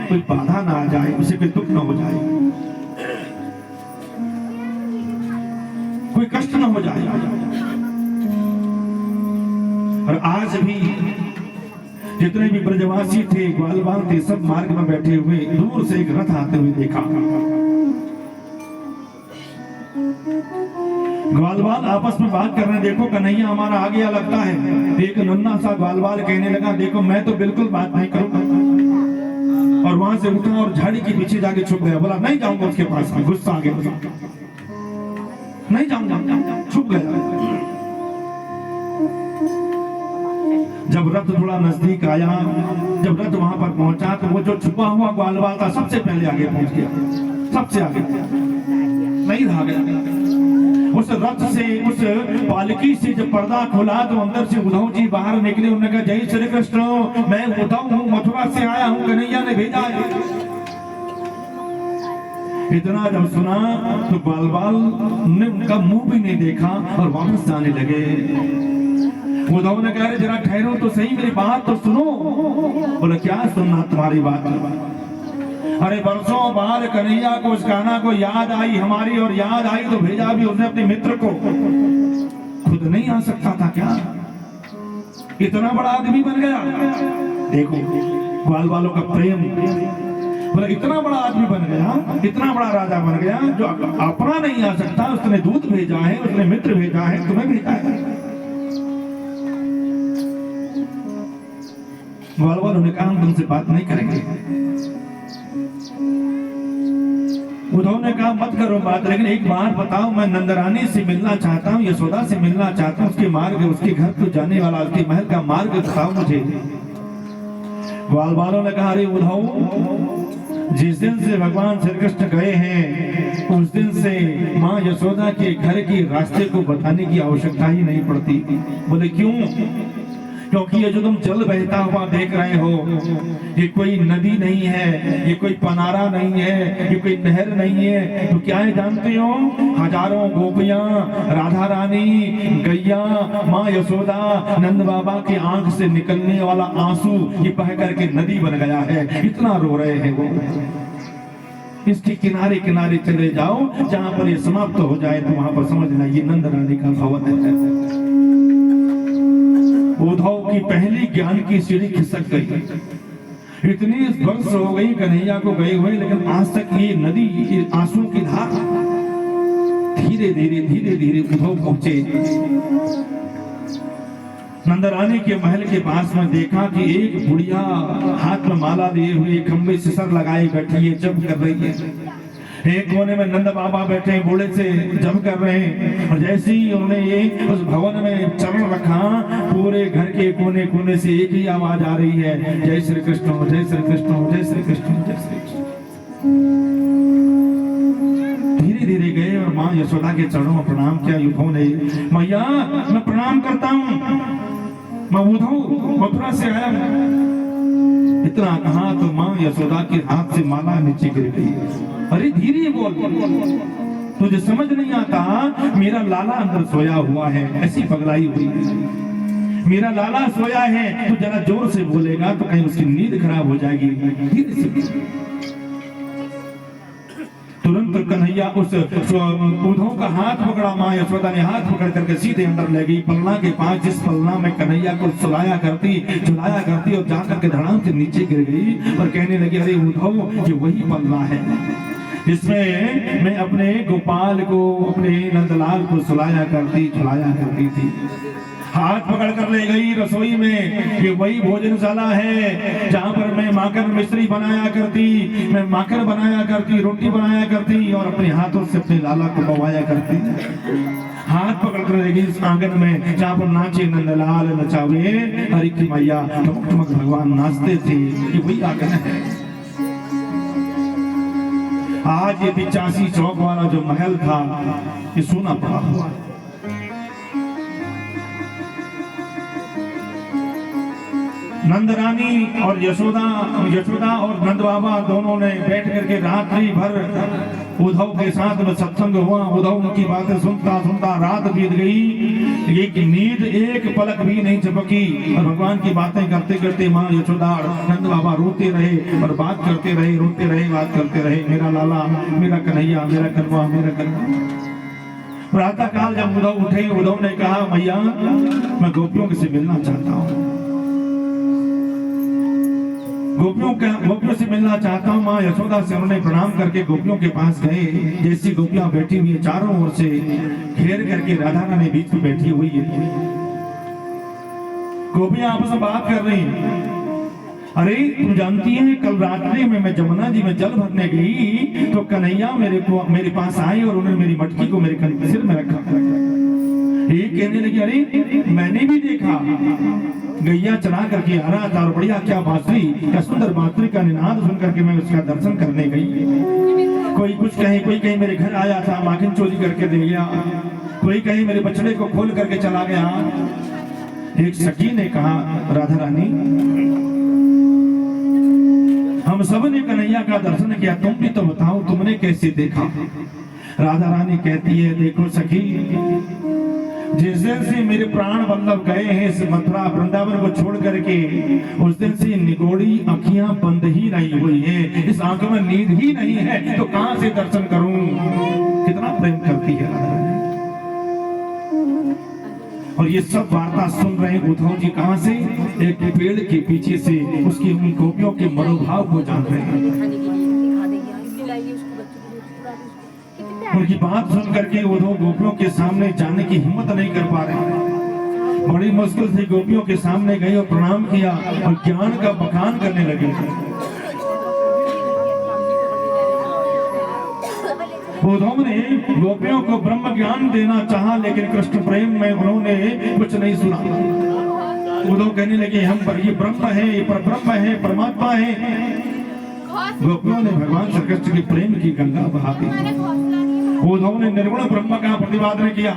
कोई बाधा ना आ जाए, उसे कोई दुख न हो जाए, कोई कष्ट न हो जाए। और आज भी जितने भी ब्रजवासी थे, ग्वालवाल थे, सब मार्ग में बैठे हुए, दूर से एक रथ आते हुए देखा। ग्वालवाल आपस में बात कर रहे हैं, देखो कन्हैया हमारा आ गया लगता है। एक नन्हा सा ग्वालवाल कहने लगा, देखो मैं तो बिल्कुल बात नहीं करूंगा। और वहां से उठा और झाड़ी के पीछे जाके छुप गया। बोला नहीं जाऊंगा उसके पास में, गुस्सा आ गया, नहीं जाऊंगा, छुप गया। जब रथ थोड़ा नजदीक आया, जब रथ वहां पर पहुंचा, तो वो जो छुपा हुआ ग्वालवाल था सबसे पहले आगे पहुंच गया, सबसे आगे, नहीं रहा गया। उस रथ से, उस पालकी से जब पर्दा खुला तो अंदर से उद्धव जी बाहर निकले। उन्होंने कहा, जय श्री कृष्ण, मैं उद्धव हूँ, मथुरा से आया हूँ, कन्हैया ने भेजा है। इतना जब सुना तो ग्वालवाल ने उनका मुंह भी नहीं देखा और वापस जाने लगे। उद्धव ने कहा, जरा ठहरो तो सही, मेरी बात तो सुनो। बोले क्या सुनना तुम्हारी बात? अरे बरसों बाद कन्हैया को, उस कान्हा को याद आई हमारी, और याद आई तो भेजा भी उसने अपने मित्र को। खुद नहीं आ सकता था क्या? इतना बड़ा आदमी बन गया। देखो ग्वाल वालों का प्रेम, बोले इतना बड़ा आदमी बन गया, इतना बड़ा राजा बन गया, जो अपना नहीं आ सकता, उसने दूत भेजा है, उसने मित्र भेजा है, तुम्हें भेजा है। ग्वाल वालों ने कहा, हम तुमसे बात नहीं करेंगे। उद्धव ने कहा, मत करो बात, लेकिन एक बात बताओ, मैं नंदरानी से मिलना चाहता हूँ, यशोदा से मिलना चाहता हूँ, उसके मार्ग, उसके घर को जाने वाला, उसके महल का मार्ग बताओ मुझे। ग्वाल वालों ने कहा, अरे उद्धव, जिस दिन से भगवान श्री कृष्ण गए हैं, उस दिन से माँ यशोदा के घर के रास्ते को बताने की आवश्यकता ही नहीं पड़ती। बोले क्यों? क्योंकि ये जो तुम जल बहता हुआ देख रहे हो, ये कोई नदी नहीं है, ये कोई पनारा नहीं है, ये कोई नहर नहीं है, तो क्या है जानते हो? हजारों गोपियां, राधा रानी, गैया, माँ यशोदा, नंद बाबा की आंख से निकलने वाला आंसू ये बह करके नदी बन गया है। इतना रो रहे हैं वो। इसके किनारे किनारे चले जाओ, जहां पर ये समाप्त हो जाए तो वहां पर समझना ये नंद रानी का भवन है। उद्धव की पहली ज्ञान की सीढ़ी खिसक गई। इतनी वर्ष हो गई कन्हैया को गए हुए, लेकिन आज तक ये नदी, ये आंसू की धार, धीरे धीरे धीरे धीरे उद्धव पहुंचे। नंदरानी के महल के पास में देखा कि एक बुढ़िया हाथ में माला लिए हुए, खंबे से सर लगाए बैठी है, जप कर रही है। एक कोने में नंद बाबा बैठे बूढ़े से जप कर रहे हैं। और जैसे ही उन्होंने ये उस भवन में चरण रखा, पूरे घर के कोने कोने से एक ही आवाज आ रही है, जय श्री कृष्ण, जय श्री कृष्ण, जय श्री कृष्ण, जय श्री कृष्ण। धीरे धीरे गए और माँ यशोदा के चरणों में प्रणाम किया। उद्धव ने, मैया मैं प्रणाम करता हूँ, मैं उद्धव मथुरा से आया हूँ। इतना कहा तो माँ यशोदा के हाथ से माला नीचे गिर गई। अरे धीरे बोल, तुझे समझ नहीं आता, मेरा लाला अंदर सोया हुआ है, ऐसी पगलाई हुई है। मेरा लाला सोया है, तो जरा जोर से बोलेगा तो कहीं उसकी नींद खराब हो जाएगी। धीरे से तुरंत कन्हैया उस उद्धव का हाथ पकड़ा। माँ यशोदा ने हाथ पकड़ करके सीधे अंदर ले गई, पलना के पास, जिस पलना में कन्हैया को सुलाया करती, झुलाया करती, और जाकर के धड़ाम से नीचे गिर गई और कहने लगी, अरे उद्धव ये वही पलना है जिसमें मैं अपने गोपाल को, अपने नंदलाल को सुलाया करती, झुलाया करती थी। हाथ पकड़ कर ले गई रसोई में। ये वही भोजनशाला है जहाँ पर मैं माखन मिश्री बनाया करती, मैं माखन बनाया करती, रोटी बनाया करती, और अपने हाथों से अपने लाला को पवाया करती। हाथ पकड़ कर ले गई इस आंगन में जहाँ पर नाचे नंदलाल, नचावे हरि की मैया, ठमक ठमक भगवान नाचते थे। ये वही आंगन है। आज ये 85 चौक वाला जो महल था, ये सोना पड़ा हुआ। नंद रानी और यशोदा और नंद बाबा दोनों ने बैठ करके रात्रि भर उद्धव के साथ में सत्संग हुआ। उद्धव की बातें सुनता सुनता रात बीत गई, एक नींद एक पलक भी नहीं झपकी और भगवान की बातें करते करते माँ यशोदा और नंद बाबा रोते रहे और बात करते रहे, रोते रहे, बात करते रहे, मेरा लाला, मेरा कन्हैया, मेरा कनवा, मेरा कनवा। प्रातः काल जब उद्धव उठे, उद्धव ने कहा मैया मैं गोपियों से मिलना चाहता हूँ, गोपियों से मिलना चाहता हूँ। माँ यशोदा से उन्होंने प्रणाम करके गोपियों के पास गए। जैसी गोपियां बैठी हुई है चारों ओर से घेर करके राधा रानी बीच में बैठी हुई है। गोपियां आपस में बात कर रही हैं। अरे तुम जानती हैं कल रात्रि में मैं जमुना जी में जल भरने गई तो कन्हैया मेरे पास आए और उन्होंने मेरी मटकी को मेरे सिर में रखा। ये कहने लगी अरे मैंने भी देखा, गैया चला करके आ रहा था और बढ़िया क्या बांसुरी, क्या सुंदर बांसुरी का निनाद सुन करके मैं उसका दर्शन करने गई। कोई कुछ कहे, कोई कहे मेरे घर आया था माखन चोरी करके दे गया, कोई कहे मेरे बछड़े को खोल करके चला गया। एक सखी ने कहा राधा रानी हम सब ने कन्हैया का दर्शन किया, तुम भी तो बताओ तुमने कैसे देखा। राधा रानी कहती है देखो सखी, जिस दिन से मेरे प्राण वल्लभ गए हैं इस मथुरा वृंदावन को छोड़ करके, उस दिन से निगोड़ी आंखियां बंद ही नहीं हुई है, इस आंखों में नींद ही नहीं है, तो कहां से दर्शन करूं। कितना प्रेम करती है राधा रानी। और ये सब वार्ता सुन रहे उद्धव जी कहां से, एक पेड़ के पीछे से उसकी उन गोपियों के मनोभाव को जान रहे हैं। उनकी बात सुन करके उद्धव गोपियों के सामने जाने की हिम्मत नहीं कर पा रहे। बड़ी मुश्किल से गोपियों के सामने गए और प्रणाम किया और ज्ञान का बखान करने लगे। उद्धव ने गोपियों को ब्रह्म ज्ञान देना चाहा, लेकिन कृष्ण प्रेम में उन्होंने कुछ नहीं सुना। उद्धव कहने लगे हम पर ये ब्रह्म है, ये परब्रह्म है, परमात्मा है। गोपियों ने भगवान श्री कृष्ण की प्रेम की गंगा बहा दी। उद्धव ने निर्गुण ब्रह्म का प्रतिपादन किया,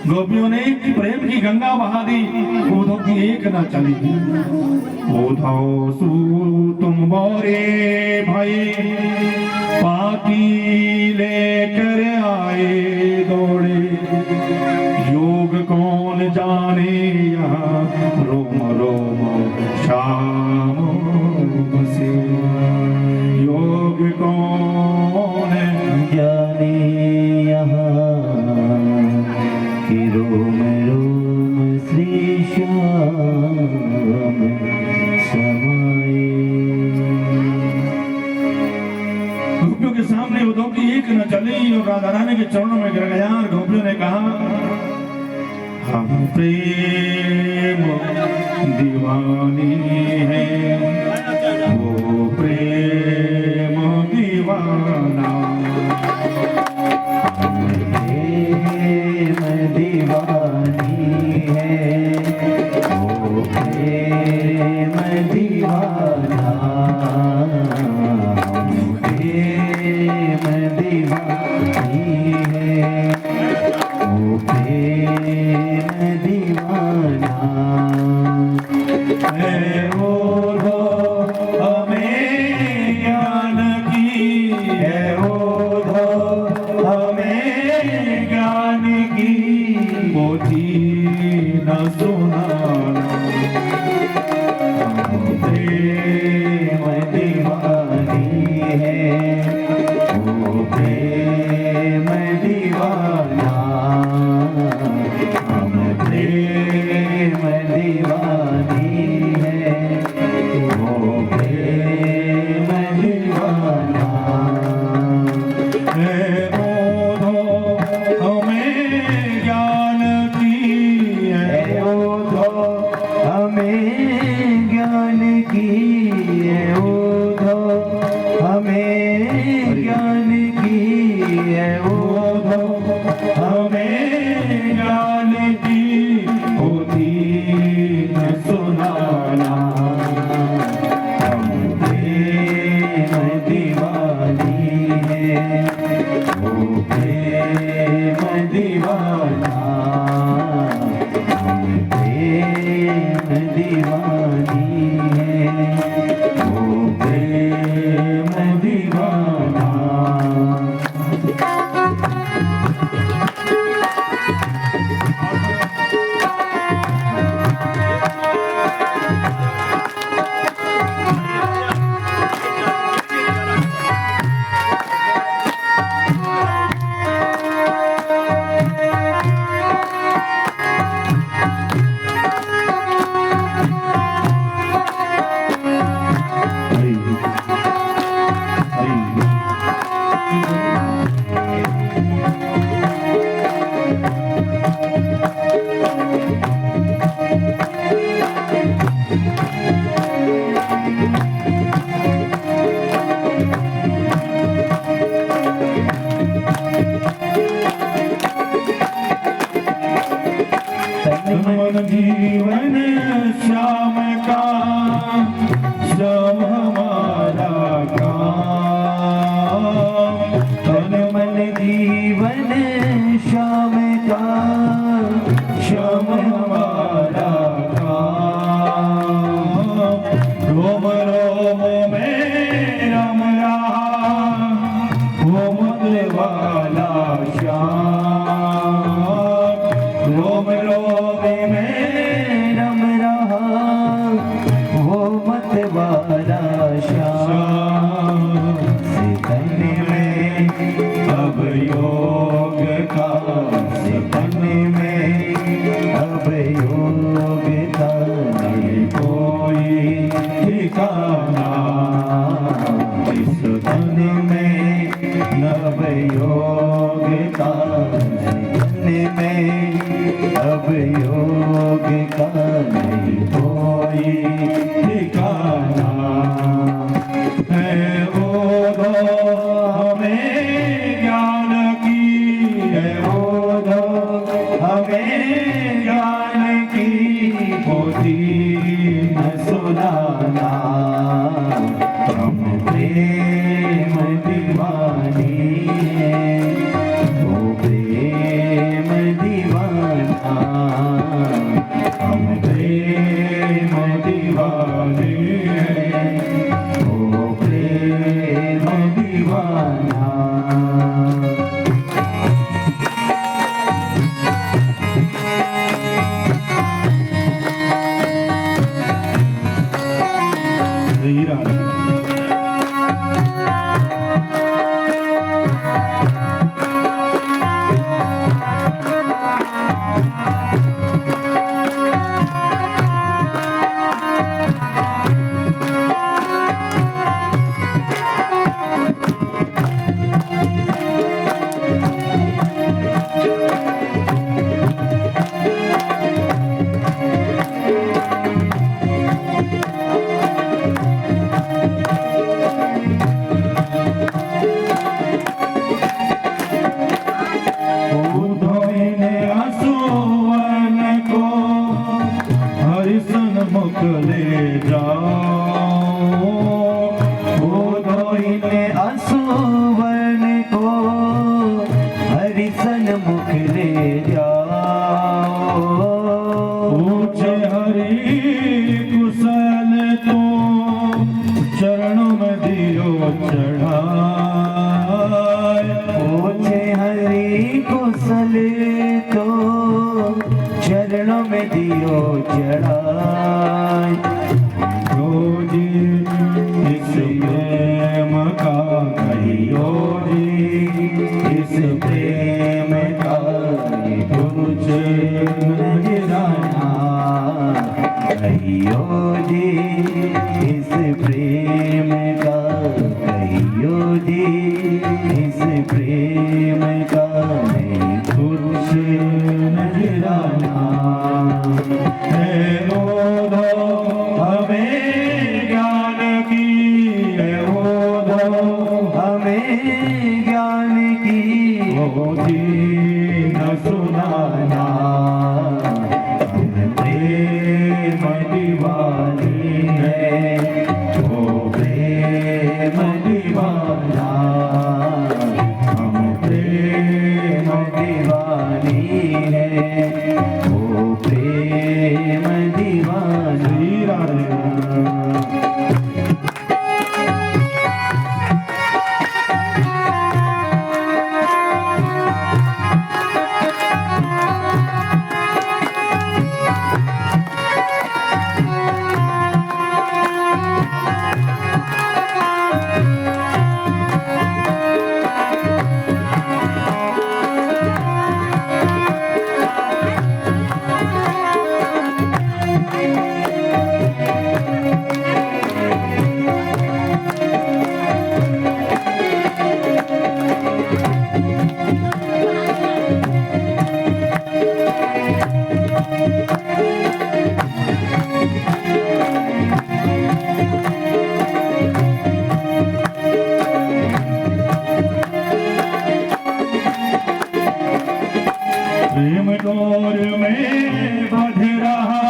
गोपियों ने प्रेम की गंगा बहा दी। उद्धव की एक न चली। उद्धव सु तुम मोरे भाई पाती लेकर आए दौड़े, योग कौन जाने यहाँ रोम रोम श्याम बसे। योग कौन जाने यहाँ कि रोम रोम श्री श्याम समाए। गोपियों के सामने उद्धव की एक न चली और राधा रानी के चरणों में गिर गया। गोपियों ने कहा हम प्रेम दीवानी है, वो प्रेम दीवाना। प्रेम दीवानी है, वो प्रेम दीवाना। प्रेम दीवानी है, वो प्रेम दीवाना। है वो हमें ज्ञान की, है वो हमें ज्ञान की पोथी न सुनाना। प्रेम दीवानी है, वो प्रेम दीवाना। हम प्रेम दीवानी है, वो प्रेम दीवाना। है वो हमें ज्ञान की, है वो हमें ज्ञान की है, वो हमें ज्ञान की है, वो हमें ज्ञान की पोथी न सुनाना। हम प्रेम दीवानी है, वो प्रेम दीवाना। हम प्रेम दीवानी श्याम रोम रोम में रम रहा वो मत वाला श्याम सितन में अब योग का सितन में अब योग का नहीं कोई ठिकाना इस धन में नव योग का धन में अब योग का नहीं कोई ठिकाना है वो दो हमें ज्ञान की है वो दो हमें ज्ञान की होती न सुनाना हम प्रेम दीवानी है वो प्रेम दीवाना हम प्रेम दीवानी है वो प्रेम दीवाना श्री राधे उधोइने आंसुअन को हरिसन मुख ले जाओ उधोइने आंसुअन को हरिसन मुख ले जाओ पूछे हरि कुशल तो चरणों में दियो चढ़ाए पूछे हरि कुशल तो चरणों में दियो चढ़ाए जो जी इस प्रेम का कहियो जी इस प्रेम का कुछ नजराना कहियो जी इस प्रेम का कहियो जी इस प्रेम का नहीं कुछ नजराना है वो दो हमें ज्ञान की है वो दो हमें ज्ञान की होती न सुनाना हम प्रेम दीवानी है वो प्रेम दीवाना हम प्रेम दीवानी है वो प्रेम दीवानी श्री राधे प्रेम डोर में बंध रहा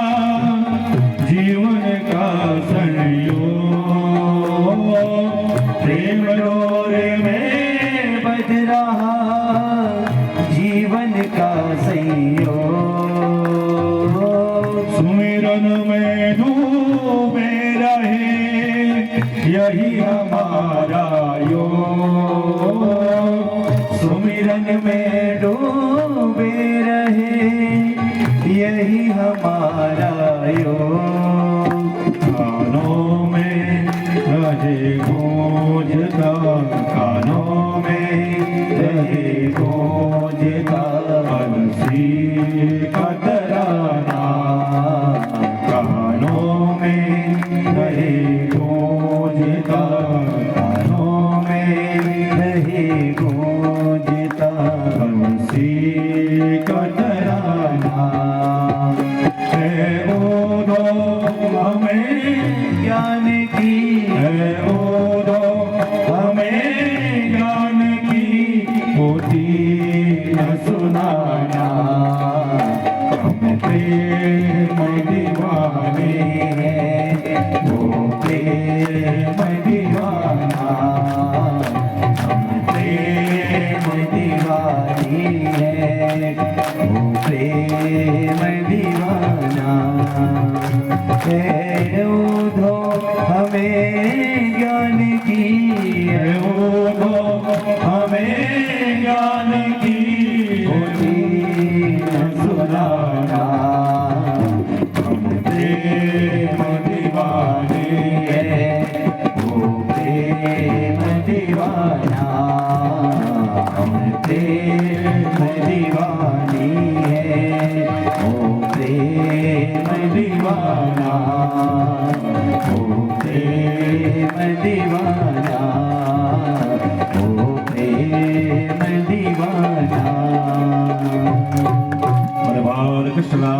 जीवन का संयोग प्रेम डोर में बज रहा जीवन का संयोग सुमिरन में डूबे रहे यही हमारा योग सुमिरन में डूबे रहे यही हमारा योग। कानों में रहे गूंजता, कानों में रहे गूंजता बंसी का तराना। कानों में रहे गूंजता, कानों में रहे गूंजता बंसी का तराना। है ओदो हमें ज्ञान की, है ओदो हमें ज्ञान की होती न सुनाना। हम प्रेम दीवाने हैं, वो प्रेम दीवाना। हम प्रेम दीवानी है, वो प्रेम दीवाना है।